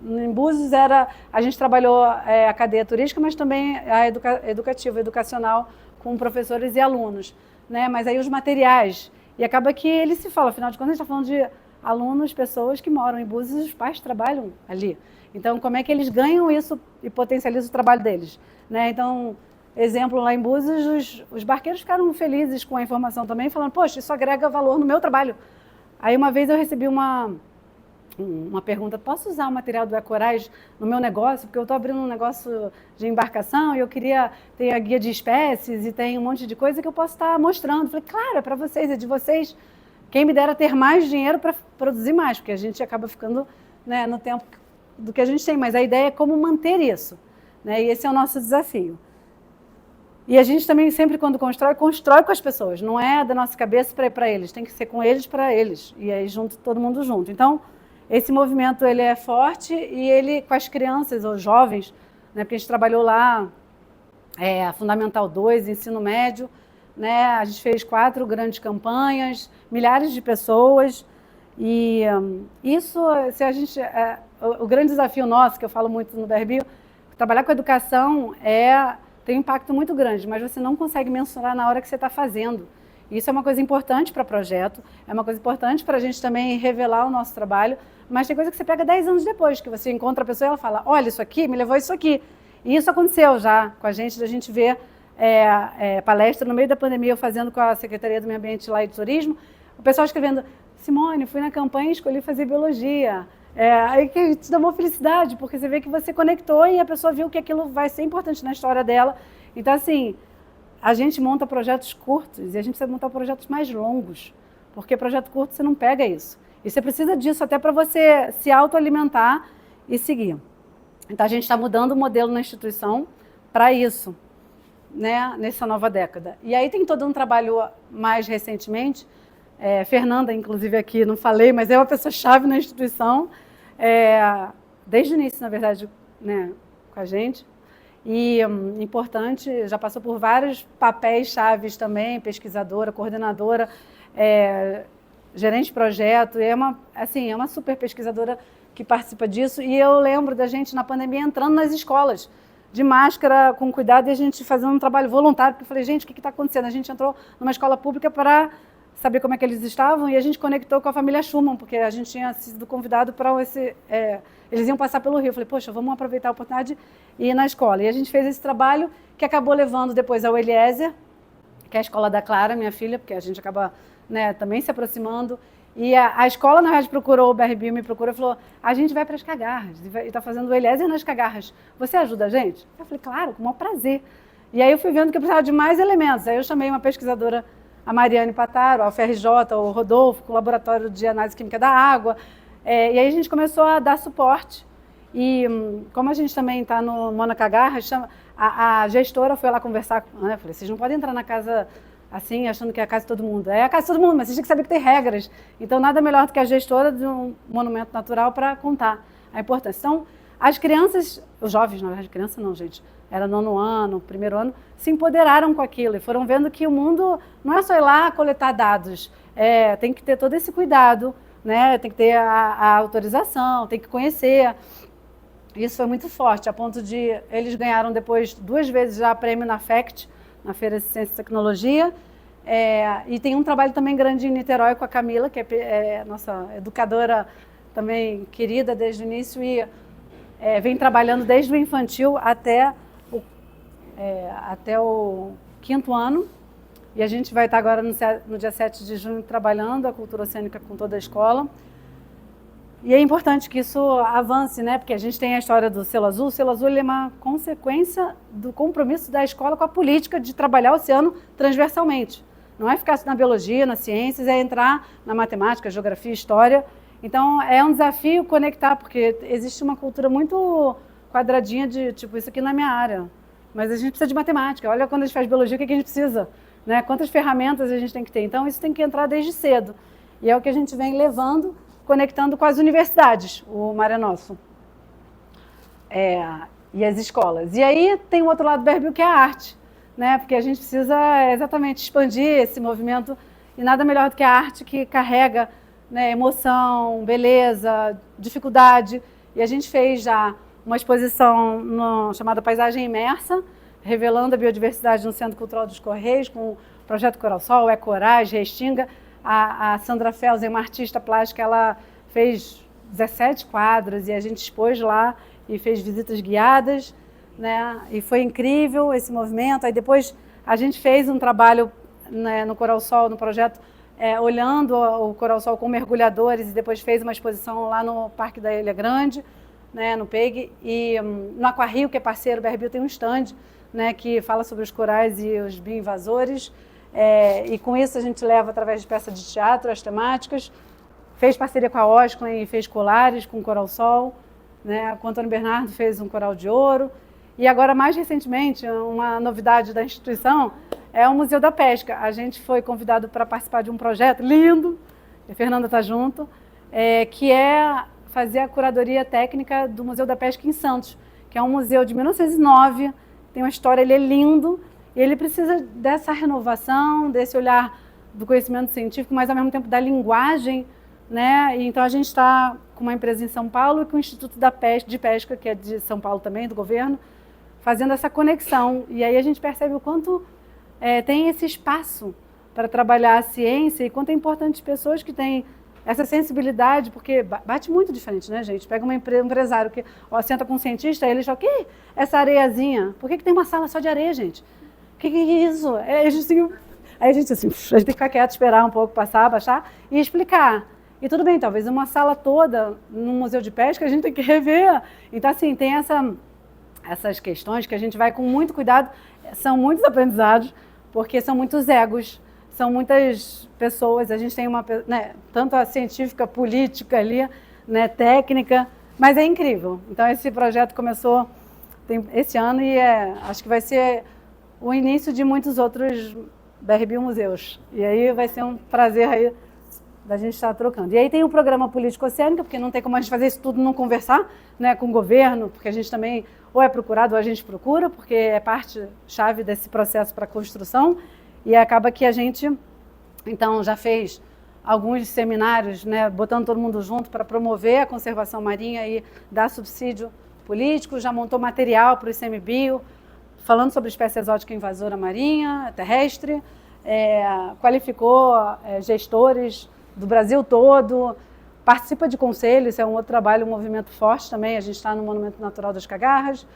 em Búzios a gente trabalhou a cadeia turística, mas também a educativa, educacional, com professores e alunos, né? Mas aí os materiais, e acaba que ele se fala, afinal de contas a gente está falando de alunos, pessoas que moram em Búzios e os pais trabalham ali. Então, como é que eles ganham isso e potencializam o trabalho deles, né? Então, exemplo, lá em Búzios, os barqueiros ficaram felizes com a informação também, falando, poxa, isso agrega valor no meu trabalho. Aí uma vez eu recebi uma pergunta, posso usar o material do Ecorais no meu negócio? Porque eu estou abrindo um negócio de embarcação e eu queria ter a guia de espécies e tem um monte de coisa que eu posso estar mostrando. Falei, claro, é para vocês, é de vocês. Quem me dera ter mais dinheiro para produzir mais, porque a gente acaba ficando, né, no tempo do que a gente tem. Mas a ideia é como manter isso, né? E esse é o nosso desafio. E a gente também sempre, quando constrói com as pessoas. Não é da nossa cabeça para eles, tem que ser com eles para eles. E aí junto, todo mundo junto. Então, esse movimento ele é forte e ele com as crianças ou jovens, né, porque a gente trabalhou lá a Fundamental 2, ensino médio, né, a gente fez 4 grandes campanhas, milhares de pessoas. E isso, se a gente, o grande desafio nosso, que eu falo muito no BR-Bio, trabalhar com educação tem um impacto muito grande, mas você não consegue mensurar na hora que você está fazendo. Isso é uma coisa importante para o projeto, é uma coisa importante para a gente também revelar o nosso trabalho, mas tem coisa que você pega 10 anos depois, que você encontra a pessoa e ela fala, olha, isso aqui me levou a isso aqui. E isso aconteceu já com a gente, da gente ver palestra no meio da pandemia, eu fazendo com a Secretaria do Meio Ambiente lá e de Turismo, o pessoal escrevendo, Simone, fui na campanha e escolhi fazer biologia. Aí que te dá uma felicidade, porque você vê que você conectou e a pessoa viu que aquilo vai ser importante na história dela. Então, assim, a gente monta projetos curtos e a gente precisa montar projetos mais longos, porque projeto curto você não pega isso. E você precisa disso até para você se autoalimentar e seguir. Então, a gente está mudando o modelo na instituição para isso, né, nessa nova década. E aí tem todo um trabalho mais recentemente, Fernanda, inclusive aqui, não falei, mas é uma pessoa-chave na instituição, desde o início, na verdade, né, com a gente. E importante, já passou por vários papéis chaves também, pesquisadora, coordenadora, gerente de projeto, é uma super pesquisadora que participa disso. E eu lembro da gente, na pandemia, entrando nas escolas, de máscara, com cuidado, e a gente fazendo um trabalho voluntário, porque eu falei, gente, o que está acontecendo? A gente entrou numa escola pública para saber como é que eles estavam, e a gente conectou com a família Schumann, porque a gente tinha sido convidado para eles iam passar pelo Rio. Eu falei, poxa, vamos aproveitar a oportunidade e ir na escola. E a gente fez esse trabalho, que acabou levando depois ao Eliezer, que é a escola da Clara, minha filha, porque a gente acaba, né, também se aproximando. E a escola, na verdade, procurou, o BR-Bio me procurou e falou, a gente vai para as Cagarras, e está fazendo o Eliezer nas Cagarras. Você ajuda a gente? Eu falei, claro, com o maior prazer. E aí eu fui vendo que eu precisava de mais elementos. Aí eu chamei uma pesquisadora, a Mariane Pataro, a UFRJ, o Rodolfo, com o Laboratório de Análise Química da Água. E aí a gente começou a dar suporte. E como a gente também está no Mônaco Garras, a gestora foi lá conversar com ela, né? Falei, vocês não podem entrar na casa assim, achando que é a casa de todo mundo. É a casa de todo mundo, mas vocês têm que saber que tem regras. Então, nada melhor do que a gestora de um monumento natural para contar a importância. Então, as crianças, os jovens, na verdade, criança não, gente, era 9º ano, 1º ano, se empoderaram com aquilo e foram vendo que o mundo não é só ir lá coletar dados, tem que ter todo esse cuidado, né? Tem que ter a autorização, tem que conhecer. Isso foi muito forte, a ponto de eles ganharam depois 2 vezes já prêmio na FECT, na Feira de Ciência e Tecnologia. E tem um trabalho também grande em Niterói com a Camila, que é nossa educadora também querida desde o início e vem trabalhando desde o infantil até o 5º ano. E a gente vai estar agora no dia 7 de junho trabalhando a cultura oceânica com toda a escola. E é importante que isso avance, né? Porque a gente tem a história do Selo Azul. O Selo Azul ele é uma consequência do compromisso da escola com a política de trabalhar o oceano transversalmente. Não é ficar na biologia, nas ciências, é entrar na matemática, geografia, história. Então, é um desafio conectar, porque existe uma cultura muito quadradinha de, tipo, isso aqui não é minha área. Mas a gente precisa de matemática. Olha, quando a gente faz biologia, o que a gente precisa? Né? Quantas ferramentas a gente tem que ter? Então, isso tem que entrar desde cedo. E é o que a gente vem levando, conectando com as universidades, o Mar é Nosso, e as escolas. E aí tem o outro lado do BRBio, que é a arte, né? Porque a gente precisa exatamente expandir esse movimento, e nada melhor do que a arte que carrega, né, emoção, beleza, dificuldade. E a gente fez já uma exposição chamada Paisagem Imersa, revelando a biodiversidade no Centro Cultural dos Correios, com o Projeto Coral Sol, Ecorage, Restinga. A Sandra Felsen, uma artista plástica, ela fez 17 quadros e a gente expôs lá e fez visitas guiadas, né? E foi incrível esse movimento. Aí depois a gente fez um trabalho, né, no Coral Sol, no projeto, olhando o Coral Sol com mergulhadores, e depois fez uma exposição lá no Parque da Ilha Grande, né, no PEG, e no Aquarrio, que é parceiro, o BRBio tem um stand, né, que fala sobre os corais e os bioinvasores. E com isso a gente leva através de peças de teatro as temáticas, fez parceria com a Osclen e fez colares com o Coral Sol, né? Com o Antônio Bernardo fez um coral de ouro, e agora mais recentemente uma novidade da instituição é o Museu da Pesca. A gente foi convidado para participar de um projeto lindo, a Fernanda está junto, que é fazer a curadoria técnica do Museu da Pesca em Santos, que é um museu de 1909, tem uma história, ele é lindo. E ele precisa dessa renovação, desse olhar do conhecimento científico, mas ao mesmo tempo da linguagem, né? E então a gente está com uma empresa em São Paulo e com o Instituto de Pesca, que é de São Paulo também, do governo, fazendo essa conexão. E aí a gente percebe o quanto tem esse espaço para trabalhar a ciência e quanto é importante pessoas que têm essa sensibilidade, porque bate muito diferente, né, gente? Pega um empresário que senta com um cientista e ele fala, que essa areiazinha? Por que tem uma sala só de areia, gente? O que é isso? Aí a gente tem que ficar quieto, esperar um pouco passar, baixar e explicar. E tudo bem, talvez uma sala toda no museu de pesca a gente tem que rever. Então, assim, tem essas questões que a gente vai com muito cuidado. São muitos aprendizados, porque são muitos egos, são muitas pessoas. A gente tem tanto a científica, política ali, né, técnica, mas é incrível. Então, esse projeto começou esse ano e acho que vai ser o início de muitos outros BRBio museus. E aí vai ser um prazer aí da gente estar trocando. E aí tem o programa Política Oceânica, porque não tem como a gente fazer isso tudo não conversar, né, com o governo, porque a gente também ou é procurado ou a gente procura, porque é parte-chave desse processo para a construção. E acaba que a gente, então, já fez alguns seminários, né, botando todo mundo junto para promover a conservação marinha e dar subsídio político, já montou material para o ICMBio, falando sobre espécie exótica invasora marinha, terrestre, qualificou gestores do Brasil todo, participa de conselhos, é um outro trabalho, um movimento forte também. A gente está no Monumento Natural das Cagarras,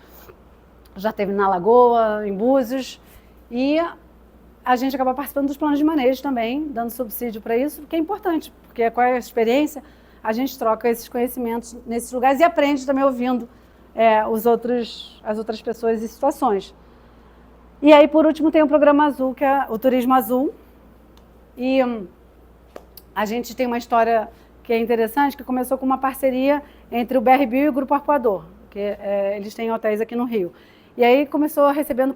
já esteve na Lagoa, em Búzios, e a gente acaba participando dos planos de manejo também, dando subsídio para isso, que é importante, porque com a experiência a gente troca esses conhecimentos nesses lugares e aprende também ouvindo as outras pessoas e situações. E aí, por último, tem o Programa Azul, que é o Turismo Azul. E a gente tem uma história que é interessante, que começou com uma parceria entre o BRBio e o Grupo Arpoador, que eles têm hotéis aqui no Rio. E aí começou recebendo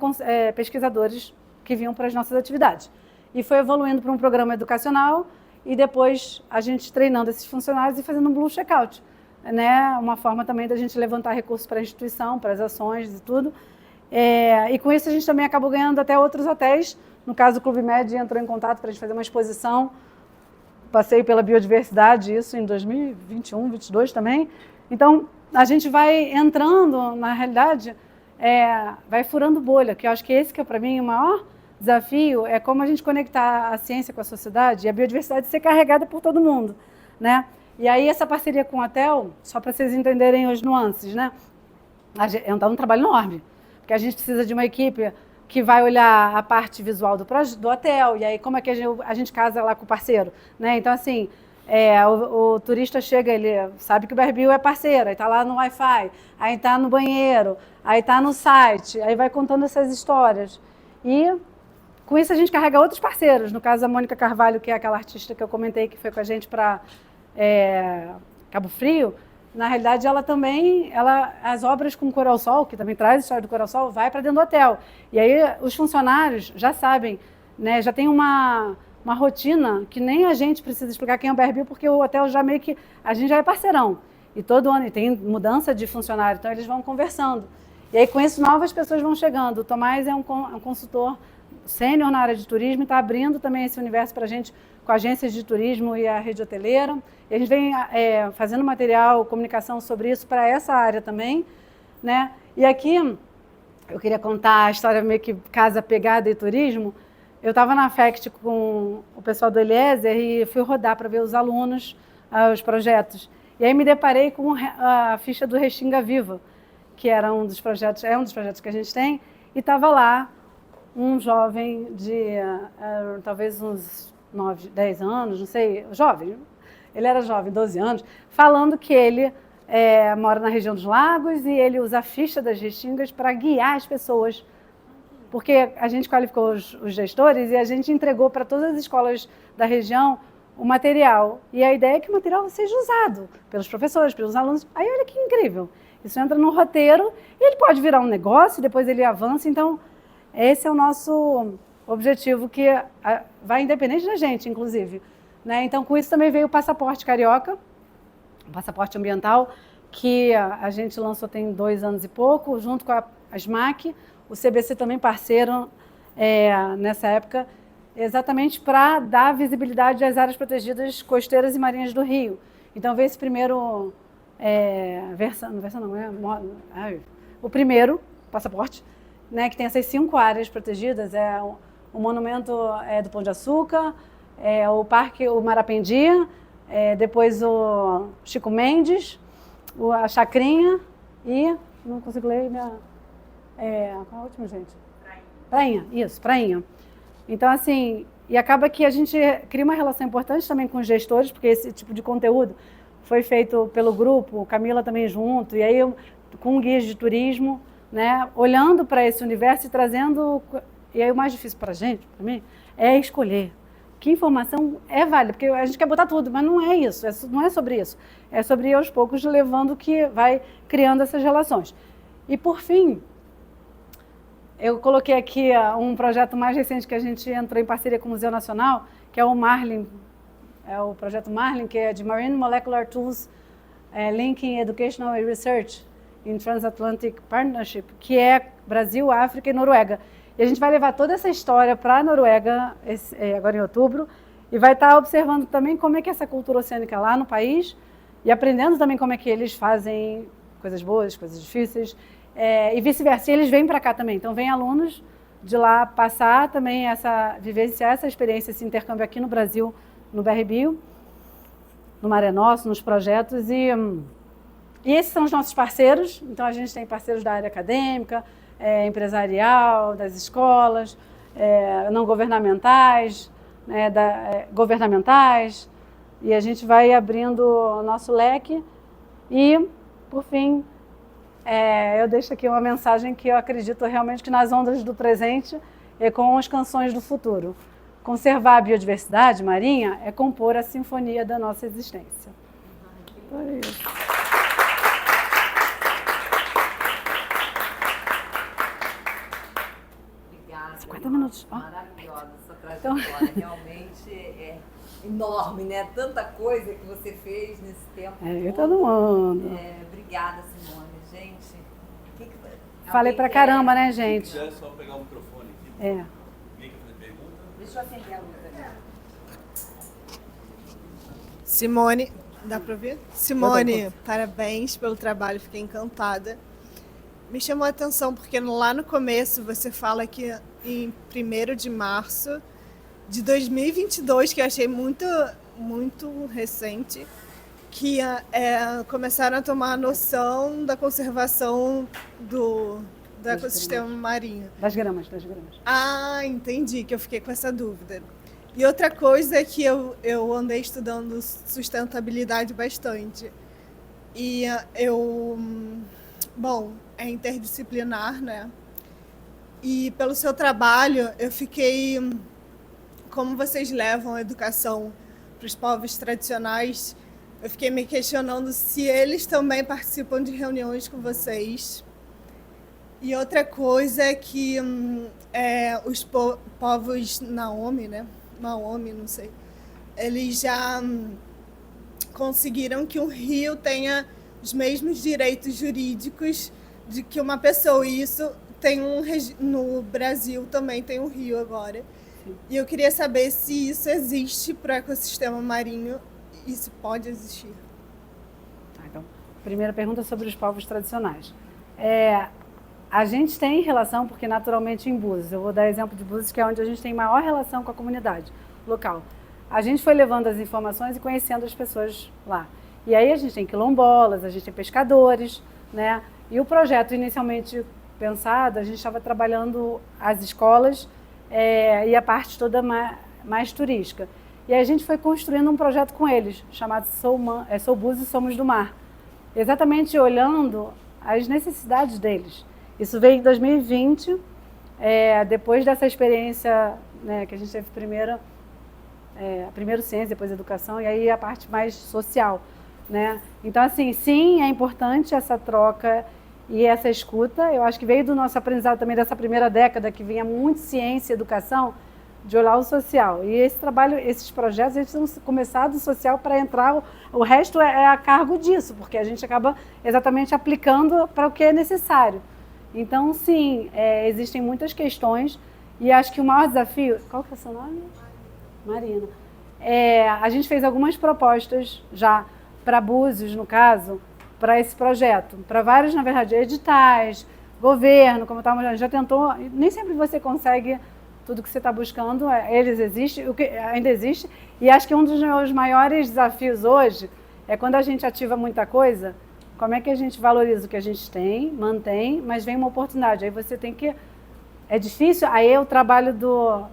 pesquisadores que vinham para as nossas atividades. E foi evoluindo para um programa educacional e depois a gente treinando esses funcionários e fazendo um Blue Checkout, né? Uma forma também da gente levantar recursos para a instituição, para as ações e tudo. E com isso a gente também acabou ganhando até outros hotéis. No caso, o Clube Med entrou em contato para a gente fazer uma exposição. Passei pela biodiversidade, isso em 2021, 2022 também. Então, a gente vai entrando, na realidade, vai furando bolha, que eu acho que esse que é para mim o maior desafio, é como a gente conectar a ciência com a sociedade e a biodiversidade ser carregada por todo mundo, né? E aí essa parceria com o hotel, só para vocês entenderem as nuances, né? É um trabalho enorme, porque a gente precisa de uma equipe que vai olhar a parte visual do hotel, e aí como é que a gente casa lá com o parceiro, né? Então, assim, O turista chega, ele sabe que o BRBio é parceiro, aí está lá no Wi-Fi, aí está no banheiro, aí está no site, aí vai contando essas histórias. E com isso a gente carrega outros parceiros, no caso a Mônica Carvalho, que é aquela artista que eu comentei que foi com a gente para Cabo Frio. Na realidade, ela também, as obras com Coral Sol, que também traz a história do Coral Sol, vai para dentro do hotel. E aí os funcionários já sabem, né, já tem uma rotina que nem a gente precisa explicar quem é o BRBio, porque o hotel já meio que, a gente já é parceirão. E todo ano, e tem mudança de funcionário, então eles vão conversando. E aí com isso novas pessoas vão chegando. O Tomás é um consultor sênior na área de turismo e está abrindo também esse universo para a gente com agências de turismo e a rede hoteleira. E a gente vem fazendo material, comunicação sobre isso para essa área também, né? E aqui eu queria contar a história meio que casa pegada e turismo. Eu estava na FECT com o pessoal do Eliezer e fui rodar para ver os alunos, os projetos. E aí me deparei com a ficha do Restinga Viva, que era um dos projetos que a gente tem, e estava lá um jovem de talvez uns 9, 10 anos, não sei, jovem, ele era jovem, 12 anos, falando que ele mora na região dos lagos e ele usa a ficha das Restingas para guiar as pessoas. Porque a gente qualificou os gestores e a gente entregou para todas as escolas da região o material. E a ideia é que o material seja usado pelos professores, pelos alunos. Aí olha que incrível. Isso entra no roteiro e ele pode virar um negócio, depois ele avança. Então, esse é o nosso objetivo, que vai independente da gente, inclusive. Né? Então, com isso também veio o Passaporte Carioca, o Passaporte Ambiental, que a gente lançou tem 2 anos e pouco, junto com a SMAC, o CBC também parceiro nessa época, exatamente para dar visibilidade às áreas protegidas costeiras e marinhas do Rio. Então, veio esse primeiro o primeiro passaporte, né, que tem essas 5 áreas protegidas, o monumento do Pão de Açúcar, o Parque o Marapendi, depois o Chico Mendes, a Chacrinha e, não consigo ler qual é a última, gente? Prainha, isso, Prainha. Então, assim, e acaba que a gente cria uma relação importante também com os gestores, porque esse tipo de conteúdo foi feito pelo grupo, Camila também junto, e aí com guias de turismo, né, olhando para esse universo e trazendo. E aí o mais difícil para a gente, para mim, é escolher que informação é válida, porque a gente quer botar tudo, mas não é isso, não é sobre isso. É sobre ir aos poucos levando que vai criando essas relações. E por fim, eu coloquei aqui um projeto mais recente que a gente entrou em parceria com o Museu Nacional, que é o Marlin, o projeto Marlin, que é de Marine Molecular Tools Linking Educational and Research in Transatlantic Partnership, que é Brasil, África e Noruega. E a gente vai levar toda essa história para a Noruega agora em outubro e vai estar observando também como é que é essa cultura oceânica lá no país e aprendendo também como é que eles fazem coisas boas, coisas difíceis e vice-versa. E eles vêm para cá também. Então, vem alunos de lá passar também vivenciar essa experiência, esse intercâmbio aqui no Brasil, no BRBio, no Maré Nosso, nos projetos. E esses são os nossos parceiros. Então, a gente tem parceiros da área acadêmica, empresarial, das escolas, não governamentais, governamentais, e a gente vai abrindo o nosso leque. E, por fim, eu deixo aqui uma mensagem que eu acredito realmente que nas ondas do presente e com as canções do futuro. Conservar a biodiversidade marinha é compor a sinfonia da nossa existência. É isso. Obrigada. 50 minutos. Maravilhosa essa trajetória. Realmente é enorme, né? Tanta coisa que você fez nesse tempo. Eu todo mundo. Obrigada, Simone. Gente, falei pra caramba, né, gente? Se quiser só pegar o microfone aqui. Alguém quer fazer pergunta? Deixa eu acender a luz aqui. Simone, dá pra ouvir? Simone, parabéns pelo trabalho, fiquei encantada. Me chamou a atenção porque lá no começo você fala que em 1º de março de 2022, que eu achei muito, muito recente, que começaram a tomar noção da conservação do ecossistema marinho. Das gramas. Ah, entendi, que eu fiquei com essa dúvida. E outra coisa é que eu andei estudando sustentabilidade bastante. E bom, é interdisciplinar, né? E pelo seu trabalho, eu fiquei... Como vocês levam a educação para os povos tradicionais, eu fiquei me questionando se eles também participam de reuniões com vocês. E outra coisa é que os povos Naomi, né? Maomi, não sei. Eles já conseguiram que um rio tenha os mesmos direitos jurídicos de que uma pessoa. E isso tem no Brasil também tem um rio agora. Sim. E eu queria saber se isso existe para o ecossistema marinho e se pode existir. Então, primeira pergunta sobre os povos tradicionais. A gente tem relação, porque naturalmente em Búzios, eu vou dar exemplo de Búzios, que é onde a gente tem maior relação com a comunidade local. A gente foi levando as informações e conhecendo as pessoas lá. E aí a gente tem quilombolas, a gente tem pescadores, né? E o projeto inicialmente pensado, a gente estava trabalhando as escolas e a parte toda mais turística. E aí a gente foi construindo um projeto com eles, chamado Sou Búzios, Somos do Mar. Exatamente olhando as necessidades deles. Isso veio em 2020, depois dessa experiência, né, que a gente teve primeiro ciência, depois educação, e aí a parte mais social, né? Então, assim, sim, é importante essa troca e essa escuta. Eu acho que veio do nosso aprendizado também dessa primeira década, que vinha muito ciência e educação, de olhar o social. E esse trabalho, esses projetos, eles precisam começar do social para entrar, o resto é a cargo disso, porque a gente acaba exatamente aplicando para o que é necessário. Então, sim, existem muitas questões e acho que o maior desafio... Qual que é o seu nome? Marina. A gente fez algumas propostas já para Búzios, no caso, para esse projeto. Para vários, na verdade, editais, governo, como estávamos, já tentou. Nem sempre você consegue tudo que você está buscando, eles existem, o que ainda existe. E acho que um dos meus maiores desafios hoje é quando a gente ativa muita coisa, como é que a gente valoriza o que a gente tem, mantém, mas vem uma oportunidade. Aí você tem que... É difícil, aí é o trabalho do...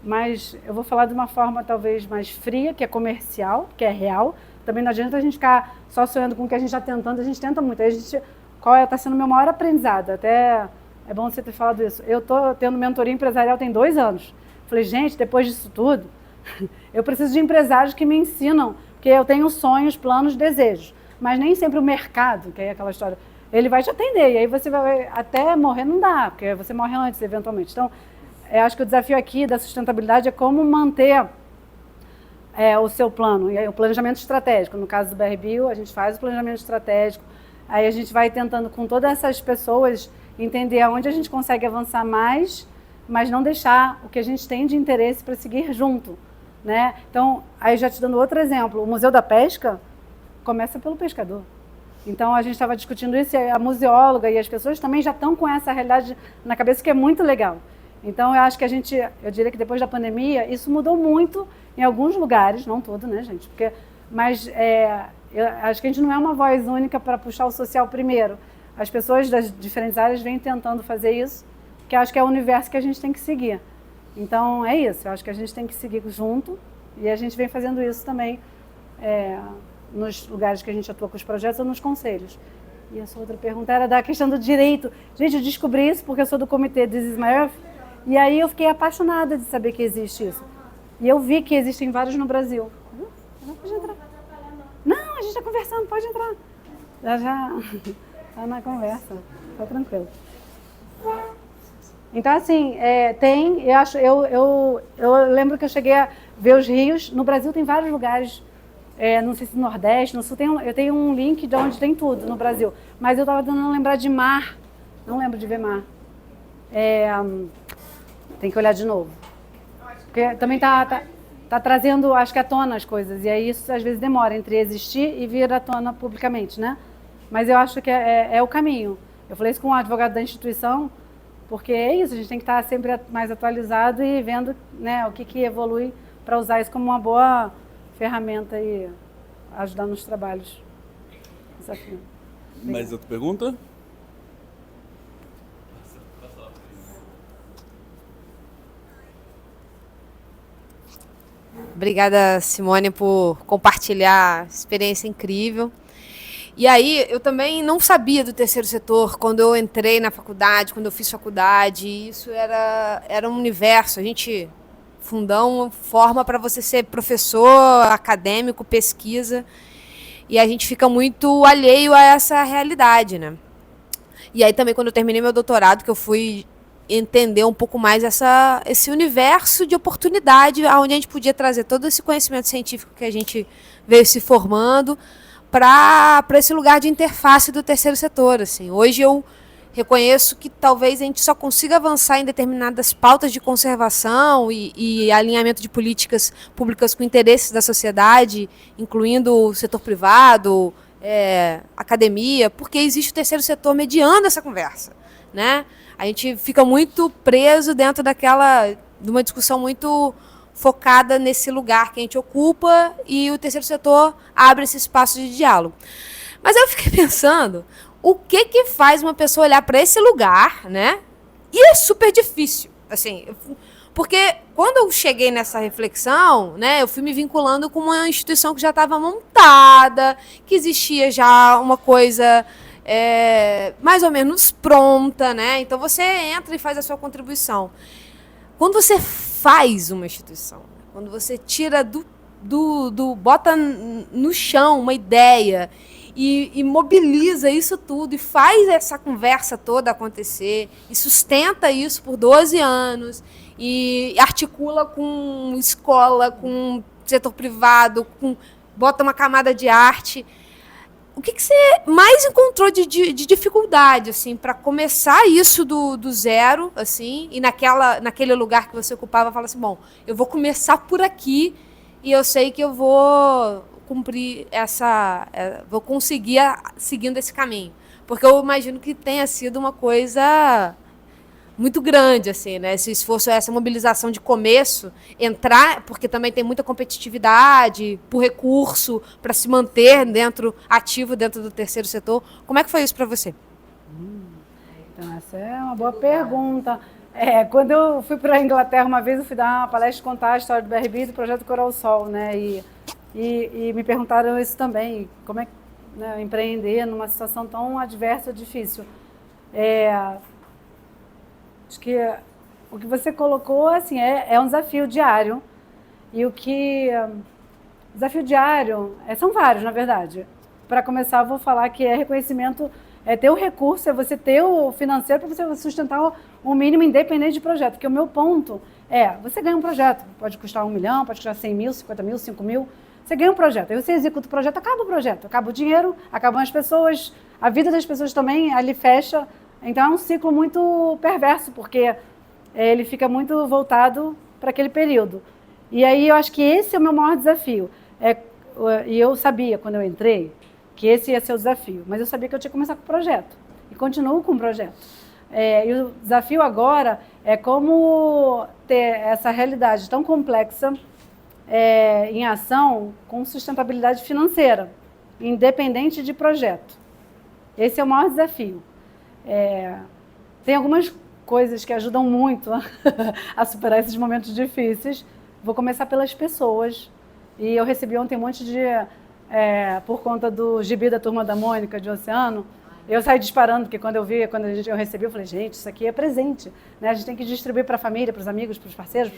mas eu vou falar de uma forma talvez mais fria, que é comercial, que é real. Também não adianta a gente ficar só sonhando com o que a gente está tentando, a gente tenta muito. Aí está sendo o meu maior aprendizado, até é bom você ter falado isso. Eu estou tendo mentoria empresarial tem 2 anos. Falei, gente, depois disso tudo, eu preciso de empresários que me ensinam, porque eu tenho sonhos, planos, desejos. Mas nem sempre o mercado, que é aquela história, ele vai te atender. E aí você vai até morrer, não dá, porque você morre antes, eventualmente. Então, eu acho que o desafio aqui da sustentabilidade é como manter o seu plano, e aí, o planejamento estratégico. No caso do BRBio, a gente faz o planejamento estratégico, aí a gente vai tentando com todas essas pessoas entender aonde a gente consegue avançar mais, mas não deixar o que a gente tem de interesse para seguir junto, né? Então, aí já te dando outro exemplo, o Museu da Pesca começa pelo pescador. Então, a gente estava discutindo isso, e a museóloga e as pessoas também já estão com essa realidade na cabeça, que é muito legal. Então, eu acho que eu diria que depois da pandemia, isso mudou muito em alguns lugares, não todo, né, gente? Mas eu acho que a gente não é uma voz única para puxar o social primeiro. As pessoas das diferentes áreas vêm tentando fazer isso, que eu acho que é o universo que a gente tem que seguir. Então, é isso. Eu acho que a gente tem que seguir junto, e a gente vem fazendo isso também nos lugares que a gente atua com os projetos ou nos conselhos. E a sua outra pergunta era da questão do direito. Gente, eu descobri isso porque eu sou do comitê This Is My Earth, e aí eu fiquei apaixonada de saber que existe isso. E eu vi que existem vários no Brasil. Pode entrar. Não, a gente está conversando, pode entrar. Já está na conversa, está tranquilo. Então, assim, eu lembro que eu cheguei a ver os rios. No Brasil tem vários lugares, não sei se no Nordeste, no Sul, eu tenho um link de onde tem tudo no Brasil. Mas eu estava tentando lembrar de mar, não lembro de ver mar. Tem que olhar de novo. Porque também tá trazendo, acho que à tona as coisas. E aí isso às vezes demora entre existir e vir à tona publicamente, né? Mas eu acho que é o caminho. Eu falei isso com o advogado da instituição, porque é isso, a gente tem que estar sempre mais atualizado e vendo, né, o que evolui para usar isso como uma boa ferramenta e ajudar nos trabalhos. Desafio. Mais outra pergunta? Obrigada, Simone, por compartilhar experiência incrível. E aí, eu também não sabia do terceiro setor quando eu entrei na faculdade, quando eu fiz faculdade. Isso era um universo. A gente, Fundão, forma para você ser professor, acadêmico, pesquisa. E a gente fica muito alheio a essa realidade, né? E aí também, quando eu terminei meu doutorado, que eu fui entender um pouco mais esse universo de oportunidade, onde a gente podia trazer todo esse conhecimento científico que a gente veio se formando para esse lugar de interface do terceiro setor. Assim. Hoje eu reconheço que talvez a gente só consiga avançar em determinadas pautas de conservação e alinhamento de políticas públicas com interesses da sociedade, incluindo o setor privado, academia, porque existe o terceiro setor mediando essa conversa, né? A gente fica muito preso dentro de uma discussão muito focada nesse lugar que a gente ocupa e o terceiro setor abre esse espaço de diálogo. Mas eu fiquei pensando, o que faz uma pessoa olhar para esse lugar, né? E é super difícil, assim, porque quando eu cheguei nessa reflexão, né, eu fui me vinculando com uma instituição que já estava montada, que existia já uma coisa mais ou menos pronta, né? Então você entra e faz a sua contribuição. Quando você faz uma instituição, quando você tira bota no chão uma ideia e mobiliza isso tudo e faz essa conversa toda acontecer e sustenta isso por 12 anos e articula com escola, com setor privado, bota uma camada de arte. O que você mais encontrou de dificuldade, assim, para começar isso do zero, assim, e naquele lugar que você ocupava, fala assim, bom, eu vou começar por aqui e eu sei que eu vou cumprir vou conseguir seguindo esse caminho. Porque eu imagino que tenha sido uma coisa muito grande, assim, né? Esse esforço, essa mobilização de começo, entrar, porque também tem muita competitividade por recurso, para se manter ativo dentro do terceiro setor. Como é que foi isso para você? Então, essa é uma boa pergunta. Quando eu fui para a Inglaterra uma vez, eu fui dar uma palestra e contar a história do BRB e do Projeto Coral Sol, né? E me perguntaram isso também, como é que, né, empreender numa situação tão adversa, difícil. Acho que o que você colocou assim, é um desafio diário. E desafio diário, são vários, na verdade. Para começar, eu vou falar que reconhecimento, ter o recurso, você ter o financeiro para você sustentar um mínimo independente de projeto. Porque o meu ponto você ganha um projeto, pode custar 1 milhão, pode custar 100 mil, 50 mil, 5 mil. Você ganha um projeto, aí você executa o projeto, acaba o dinheiro, acabam as pessoas, a vida das pessoas também ali fecha. Então é um ciclo muito perverso, porque ele fica muito voltado para aquele período. E aí eu acho que esse é o meu maior desafio. E eu sabia, quando eu entrei, que esse ia ser o desafio. Mas eu sabia que eu tinha que começar com o projeto. E continuo com o projeto. E o desafio agora é como ter essa realidade tão complexa em ação com sustentabilidade financeira, independente de projeto. Esse é o maior desafio. Tem algumas coisas que ajudam muito a superar esses momentos difíceis. Vou começar pelas pessoas. E eu recebi ontem um monte de... por conta do gibi da Turma da Mônica, de Oceano, eu saí disparando, porque quando eu recebi, eu falei, gente, isso aqui é presente. Né? A gente tem que distribuir para a família, para os amigos, para os parceiros.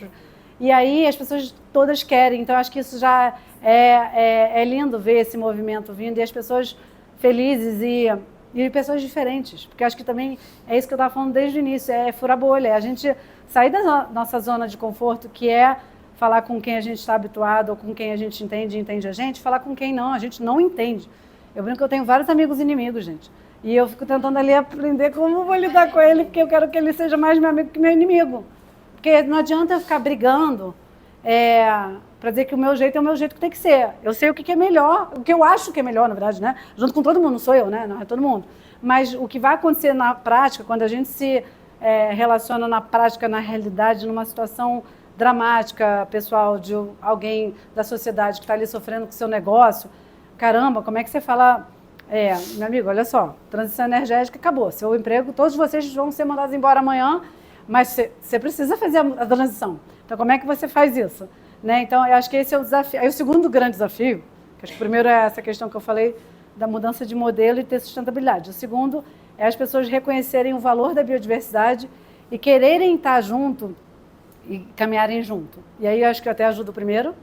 E aí as pessoas todas querem. Então, acho que isso já é lindo ver esse movimento vindo. E as pessoas felizes e pessoas diferentes, porque acho que também é isso que eu estava falando desde o início, furar bolha, a gente sair da nossa zona de conforto, que é falar com quem a gente está habituado, ou com quem a gente entende a gente, falar com quem não, a gente não entende. Eu brinco que eu tenho vários amigos inimigos, gente, e eu fico tentando ali aprender como eu vou lidar com ele, porque eu quero que ele seja mais meu amigo que meu inimigo, porque não adianta eu ficar brigando para dizer que o meu jeito é o meu jeito que tem que ser. Eu sei o que é melhor, o que eu acho que é melhor, na verdade, né? Junto com todo mundo, não sou eu, né? Não é todo mundo. Mas o que vai acontecer na prática, quando a gente se relaciona na prática, na realidade, numa situação dramática, pessoal, de alguém da sociedade que está ali sofrendo com o seu negócio, caramba, como é que você fala... meu amigo, olha só, transição energética acabou. Seu emprego, todos vocês vão ser mandados embora amanhã, mas você precisa fazer a transição. Então, como é que você faz isso? Né? Então, eu acho que esse é o desafio. Aí o segundo grande desafio, que acho que o primeiro é essa questão que eu falei da mudança de modelo e ter sustentabilidade. O segundo é as pessoas reconhecerem o valor da biodiversidade e quererem estar junto e caminharem junto. E aí eu acho que eu até ajudo o primeiro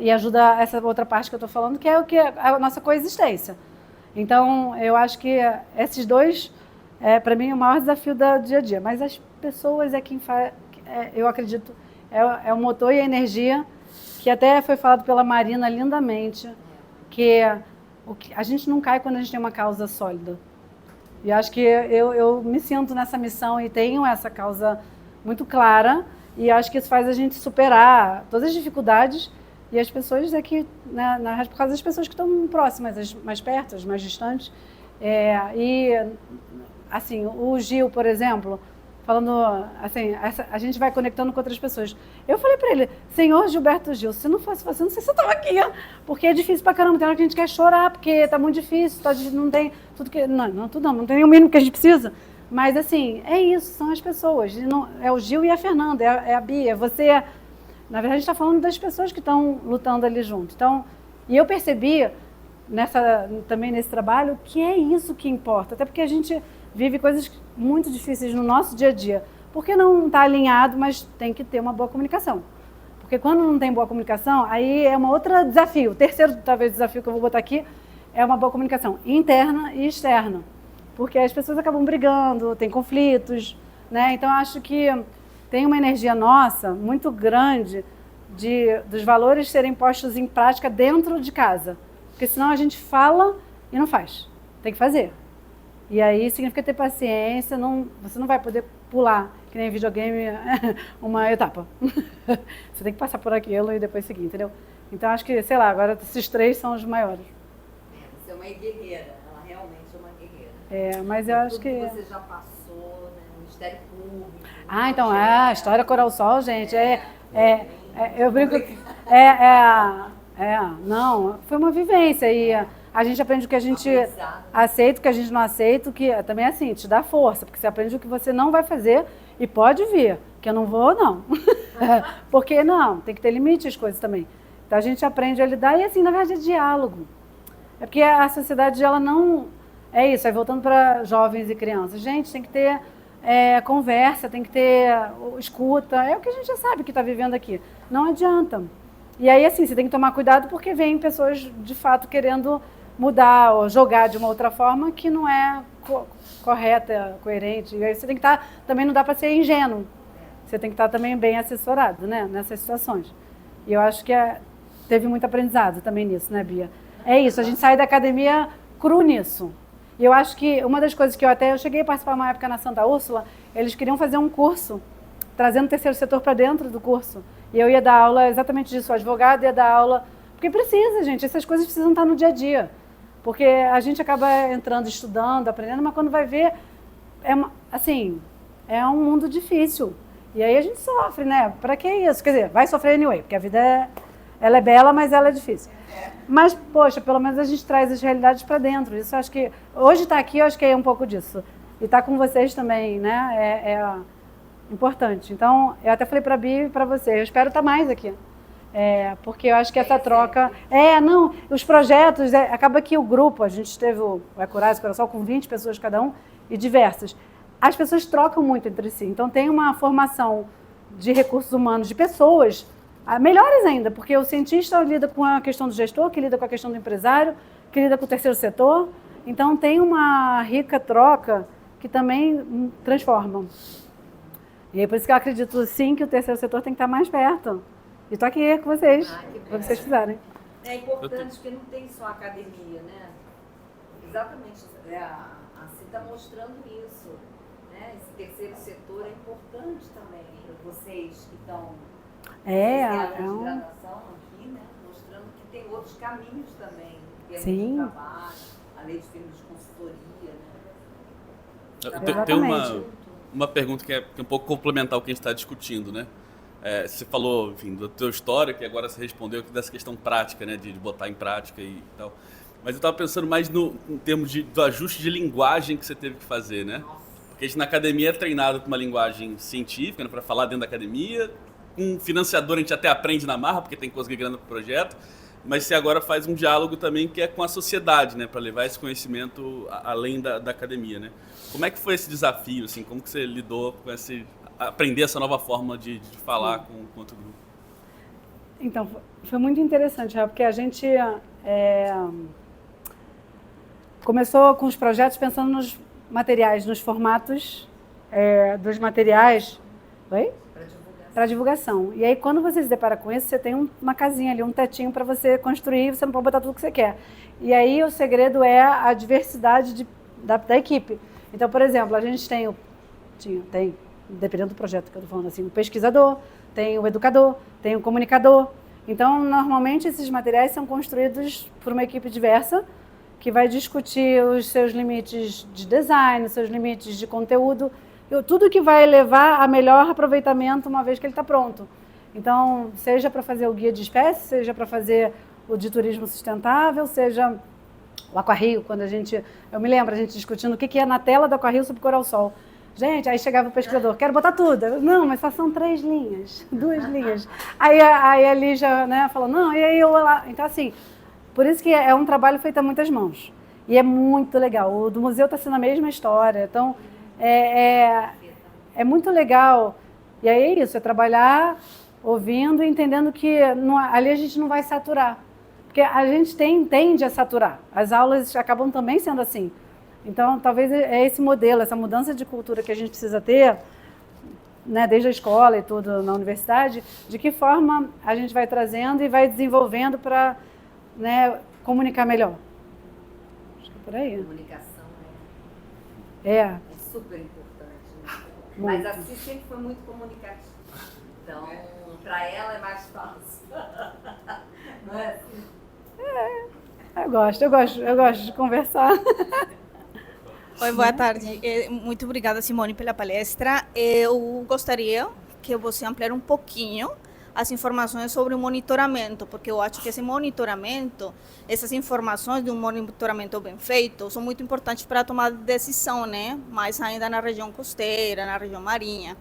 e ajuda essa outra parte que eu estou falando, que é o que é a nossa coexistência. Então, eu acho que esses dois, para mim, é o maior desafio do dia a dia. Mas as pessoas é quem faz, eu acredito, é o motor e a energia, que até foi falado pela Marina lindamente, que a gente não cai quando a gente tem uma causa sólida. E acho que eu me sinto nessa missão e tenho essa causa muito clara, e acho que isso faz a gente superar todas as dificuldades, e as pessoas aqui, né, por causa das pessoas que estão próximas, as mais perto, as mais distantes. E, assim, o Gil, por exemplo, falando assim, a gente vai conectando com outras pessoas. Eu falei para ele, senhor Gilberto Gil, se não fosse você, não sei se eu estava aqui, porque é difícil pra caramba, tem hora que a gente quer chorar, porque tá muito difícil, não tem tudo que... Não tem nem o mínimo que a gente precisa. Mas, assim, é isso, são as pessoas. É o Gil e a Fernanda, é a Bia, você... Na verdade, a gente está falando das pessoas que estão lutando ali junto. Então, e eu percebi, também nesse trabalho, que é isso que importa. Até porque a gente vive coisas muito difíceis no nosso dia a dia. Porque não está alinhado, mas tem que ter uma boa comunicação. Porque quando não tem boa comunicação, aí é um outro desafio. O terceiro, talvez, desafio que eu vou botar aqui é uma boa comunicação interna e externa. Porque as pessoas acabam brigando, tem conflitos, né? Então, acho que tem uma energia nossa muito grande dos valores serem postos em prática dentro de casa. Porque senão a gente fala e não faz. Tem que fazer. E aí significa ter paciência, você não vai poder pular, que nem videogame, uma etapa. Você tem que passar por aquilo e depois seguir, entendeu? Então acho que, sei lá, agora esses três são os maiores. Você é uma guerreira, ela realmente é uma guerreira. Mas eu acho que... Você já passou, né, no Ministério Público. Então, a história Coral Sol, gente, eu brinco... Não, foi uma vivência e a gente aprende o que a gente aceita, o que a gente não aceita, que também é assim, te dá força, porque você aprende o que você não vai fazer e pode vir, que eu não vou, não. Porque não, tem que ter limite as coisas também. Então a gente aprende a lidar e assim, na verdade é diálogo. É porque a sociedade, ela não... É isso, aí voltando para jovens e crianças. Gente, tem que ter conversa, tem que ter escuta, é o que a gente já sabe que está vivendo aqui. Não adianta. E aí, assim, você tem que tomar cuidado porque vem pessoas, de fato, querendo mudar ou jogar de uma outra forma que não é correta, coerente. E aí você tem que estar... Também não dá para ser ingênuo. Você tem que estar também bem assessorado, né, nessas situações. E eu acho que teve muito aprendizado também nisso, né, Bia? É isso, a gente sai da academia cru nisso. E eu acho que uma das coisas que eu cheguei a participar uma época na Santa Úrsula, eles queriam fazer um curso, trazendo o terceiro setor para dentro do curso. E eu ia dar aula exatamente disso, o advogado ia dar aula, porque precisa, gente, essas coisas precisam estar no dia a dia. Porque a gente acaba entrando, estudando, aprendendo, mas quando vai ver, é um mundo difícil. E aí a gente sofre, né? Para que isso? Quer dizer, vai sofrer anyway, porque a vida ela é bela, mas ela é difícil. Mas, poxa, pelo menos a gente traz as realidades para dentro. Isso acho que, hoje está aqui, eu acho que é um pouco disso. E estar com vocês também, né? É importante. Então, eu até falei para a Bia e para você, eu espero estar mais aqui. Porque eu acho que essa troca... os projetos, acaba que o grupo, a gente teve o Ecorais, o Coração, com 20 pessoas cada um, e diversas. As pessoas trocam muito entre si. Então, tem uma formação de recursos humanos, de pessoas, melhores ainda, porque o cientista lida com a questão do gestor, que lida com a questão do empresário, que lida com o terceiro setor. Então, tem uma rica troca que também transforma. E é por isso que eu acredito, sim, que o terceiro setor tem que estar mais perto. E estou aqui com vocês, para vocês fizerem. É importante porque não tem só academia, né? Exatamente. A CI está mostrando isso. Né? Esse terceiro setor é importante também para vocês que estão de graduação aqui, né? Mostrando que tem outros caminhos também. Sim. De trabalho, além de firmas de consultoria. Né? Tem uma pergunta que é um pouco complementar ao que a gente está discutindo, né? Você falou, enfim, da tua história, que agora você respondeu dessa questão prática, né? De botar em prática e tal. Mas eu estava pensando mais em termos do ajuste de linguagem que você teve que fazer, né? Porque a gente na academia é treinado com uma linguagem científica, né, para falar dentro da academia, com financiador a gente até aprende na marra, porque tem que conseguir grana para o projeto, mas você agora faz um diálogo também que é com a sociedade, né, para levar esse conhecimento além da academia, né? Como é que foi esse desafio, assim, como que você lidou com aprender essa nova forma de falar com outro grupo? Então, foi muito interessante, porque a gente começou com os projetos pensando nos materiais, nos formatos dos materiais. Oi? Para divulgação. E aí, quando você se depara com isso, você tem uma casinha ali, um tetinho para você construir, você não pode botar tudo que você quer. E aí, o segredo é a diversidade da equipe. Então, por exemplo, a gente tem, dependendo do projeto que eu estou falando, assim, o pesquisador, tem o educador, tem o comunicador. Então, normalmente, esses materiais são construídos por uma equipe diversa, que vai discutir os seus limites de design, os seus limites de conteúdo, tudo que vai levar a melhor aproveitamento uma vez que ele está pronto. Então, seja para fazer o guia de espécies, seja para fazer o de turismo sustentável, seja o Aquarrio, quando eu me lembro, a gente discutindo o que é na tela do Aquarrio sobre coral-sol. Gente, aí chegava o pesquisador, quero botar tudo. Não, mas só são 3 linhas, 2 linhas. Aí a Lígia, né, falou, não, e aí eu lá. Então, assim, por isso que é um trabalho feito a muitas mãos. E é muito legal. O do museu está sendo a mesma história. Então, é muito legal. E aí é isso, é trabalhar ouvindo e entendendo que ali a gente não vai saturar. Porque a gente tende a saturar. As aulas acabam também sendo assim. Então, talvez é esse modelo, essa mudança de cultura que a gente precisa ter, né, desde a escola e tudo na universidade, de que forma a gente vai trazendo e vai desenvolvendo para, né, comunicar melhor. Acho que é por aí. Comunicação é super importante. Né? Muito. Mas a Cis sempre foi muito comunicativa. Então, para ela é mais fácil. Não é assim? Eu gosto de conversar. Oi, boa tarde. Muito obrigada, Simone, pela palestra. Eu gostaria que você ampliasse um pouquinho as informações sobre o monitoramento, porque eu acho que esse monitoramento, essas informações de um monitoramento bem feito, são muito importantes para a tomada de decisão, né? Mais ainda na região costeira, na região marinha.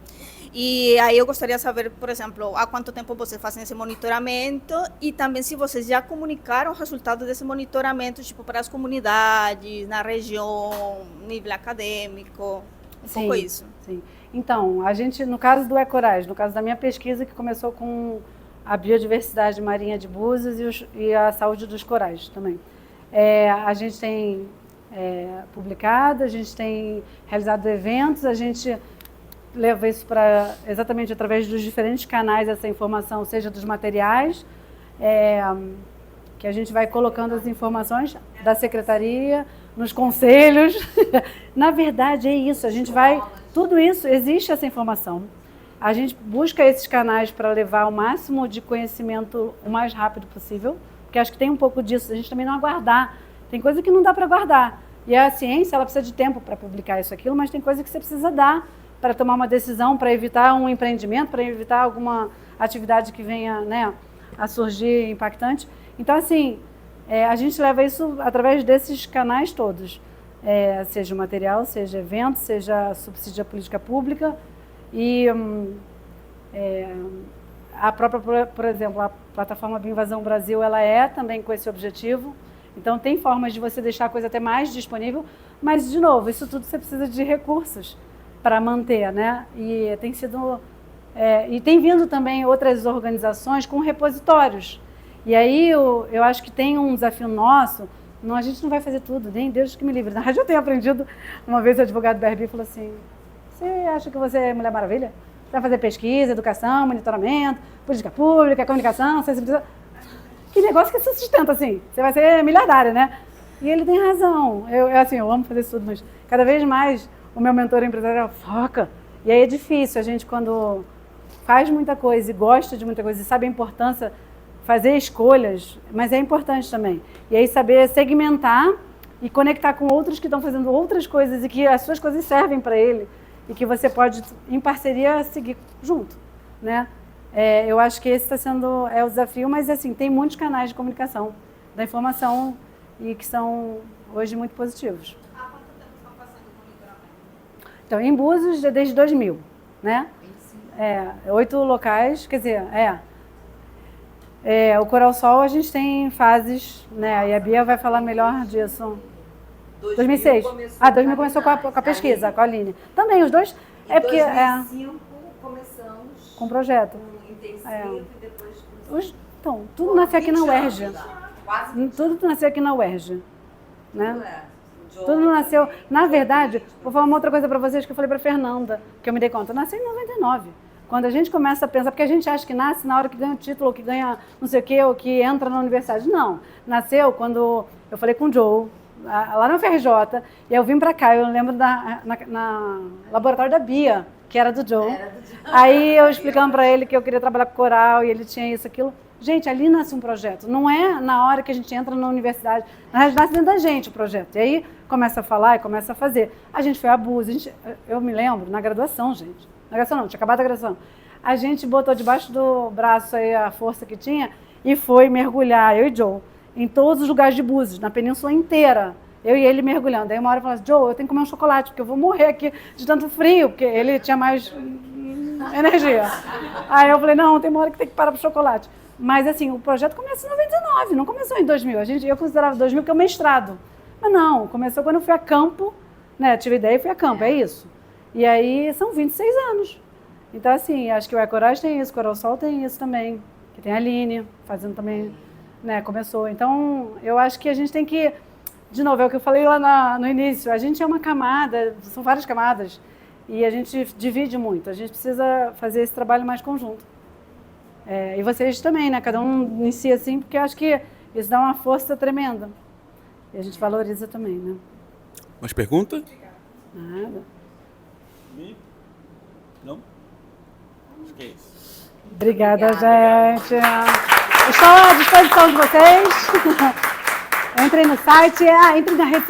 E aí eu gostaria de saber, por exemplo, há quanto tempo vocês fazem esse monitoramento e também se vocês já comunicaram o resultado desse monitoramento, tipo, para as comunidades, na região, nível acadêmico, pouco isso. Sim. Então, a gente, no caso do Ecorais, no caso da minha pesquisa, que começou com a biodiversidade marinha de Búzios e a saúde dos corais também. A gente tem publicado, a gente tem realizado eventos, a gente leva isso para exatamente através dos diferentes canais, essa informação, seja dos materiais, que a gente vai colocando as informações da secretaria, nos conselhos. Na verdade, é isso, a gente vai... Tudo isso, existe essa informação. A gente busca esses canais para levar o máximo de conhecimento o mais rápido possível, porque acho que tem um pouco disso, a gente também não aguardar. Tem coisa que não dá para guardar. E a ciência, ela precisa de tempo para publicar isso, aquilo, mas tem coisa que você precisa dar para tomar uma decisão, para evitar um empreendimento, para evitar alguma atividade que venha, né, a surgir impactante. Então, assim, a gente leva isso através desses canais todos. Seja material, seja evento, seja subsídio à política pública. E a própria, por exemplo, a plataforma Bioinvasão Brasil, ela também com esse objetivo. Então, tem formas de você deixar a coisa até mais disponível, mas, de novo, isso tudo você precisa de recursos para manter, né? E tem sido... e tem vindo também outras organizações com repositórios. E aí, eu acho que tem um desafio nosso. A gente não vai fazer tudo, nem Deus que me livre. Na verdade, eu tenho aprendido, uma vez o advogado BRB falou assim, você acha que você é Mulher Maravilha? Você vai fazer pesquisa, educação, monitoramento, política pública, comunicação, sensibilização. Que negócio que se sustenta assim? Você vai ser miliardária, né? E ele tem razão. Eu amo fazer isso tudo, mas cada vez mais o meu mentor empresarial foca. E aí é difícil, a gente quando faz muita coisa e gosta de muita coisa e sabe a importância, fazer escolhas, mas é importante também. E aí saber segmentar e conectar com outros que estão fazendo outras coisas e que as suas coisas servem para ele e que você pode, em parceria, seguir junto, né? Eu acho que esse está sendo o desafio, mas assim, tem muitos canais de comunicação da informação e que são hoje muito positivos. Há quanto tempo estão fazendo o monitoramento? Então, em Búzios, desde 2000, né? 8 locais, quer dizer, o Coral Sol a gente tem fases, né? E a Bia vai falar melhor disso. 2006. 2000 começou com a pesquisa, com a Aline. Também, os dois. Em 2005 começamos com o projeto. com intensivo e depois... Então, tudo nasceu aqui na 20 UERJ. anos, quase 20 Tudo nasceu aqui na UERJ. Né? anos. Tudo nasceu. Na verdade, vou falar uma outra coisa para vocês que eu falei para Fernanda, que eu me dei conta. Eu nasci em 99. Quando a gente começa a pensar, porque a gente acha que nasce na hora que ganha o título, ou que ganha não sei o quê, ou que entra na universidade. Não. Nasceu quando eu falei com o Joe, lá na UFRJ, e eu vim para cá. Eu lembro na laboratório da Bia, que era do Joe. Aí eu explicando para ele que eu queria trabalhar com coral, e ele tinha isso, aquilo. Gente, ali nasce um projeto. Não é na hora que a gente entra na universidade. Na verdade, nasce dentro da gente o projeto. E aí começa a falar e começa a fazer. A gente foi abuso. Eu me lembro, na graduação, gente. Na graduação não, tinha acabado a graduação. A gente botou debaixo do braço aí a força que tinha e foi mergulhar, eu e Joe, em todos os lugares de Búzios, na península inteira. Eu e ele mergulhando. Aí uma hora eu falava assim, Joe, eu tenho que comer um chocolate, porque eu vou morrer aqui de tanto frio, porque ele tinha mais energia. Aí eu falei, não, tem uma hora que tem que parar pro chocolate. Mas assim, o projeto começa em 99, não começou em 2000. Eu considerava 2000 que é o mestrado. Mas não, começou quando eu fui a campo, né? Tive ideia e fui a campo, é isso. E aí são 26 anos. Então assim, acho que o Ecorage tem isso, o Coral Sol tem isso também. Que tem a Aline fazendo também, né? Começou. Então eu acho que a gente tem que, de novo, é o que eu falei lá no início, a gente é uma camada, são várias camadas. E a gente divide muito, a gente precisa fazer esse trabalho mais conjunto. E vocês também, né? Cada um em si assim, porque eu acho que isso dá uma força tremenda. E a gente valoriza também, né? Mais pergunta? Nada. Não? Acho que é isso. Obrigada, gente. Estou à disposição de vocês. Entrem no site, entrem na rede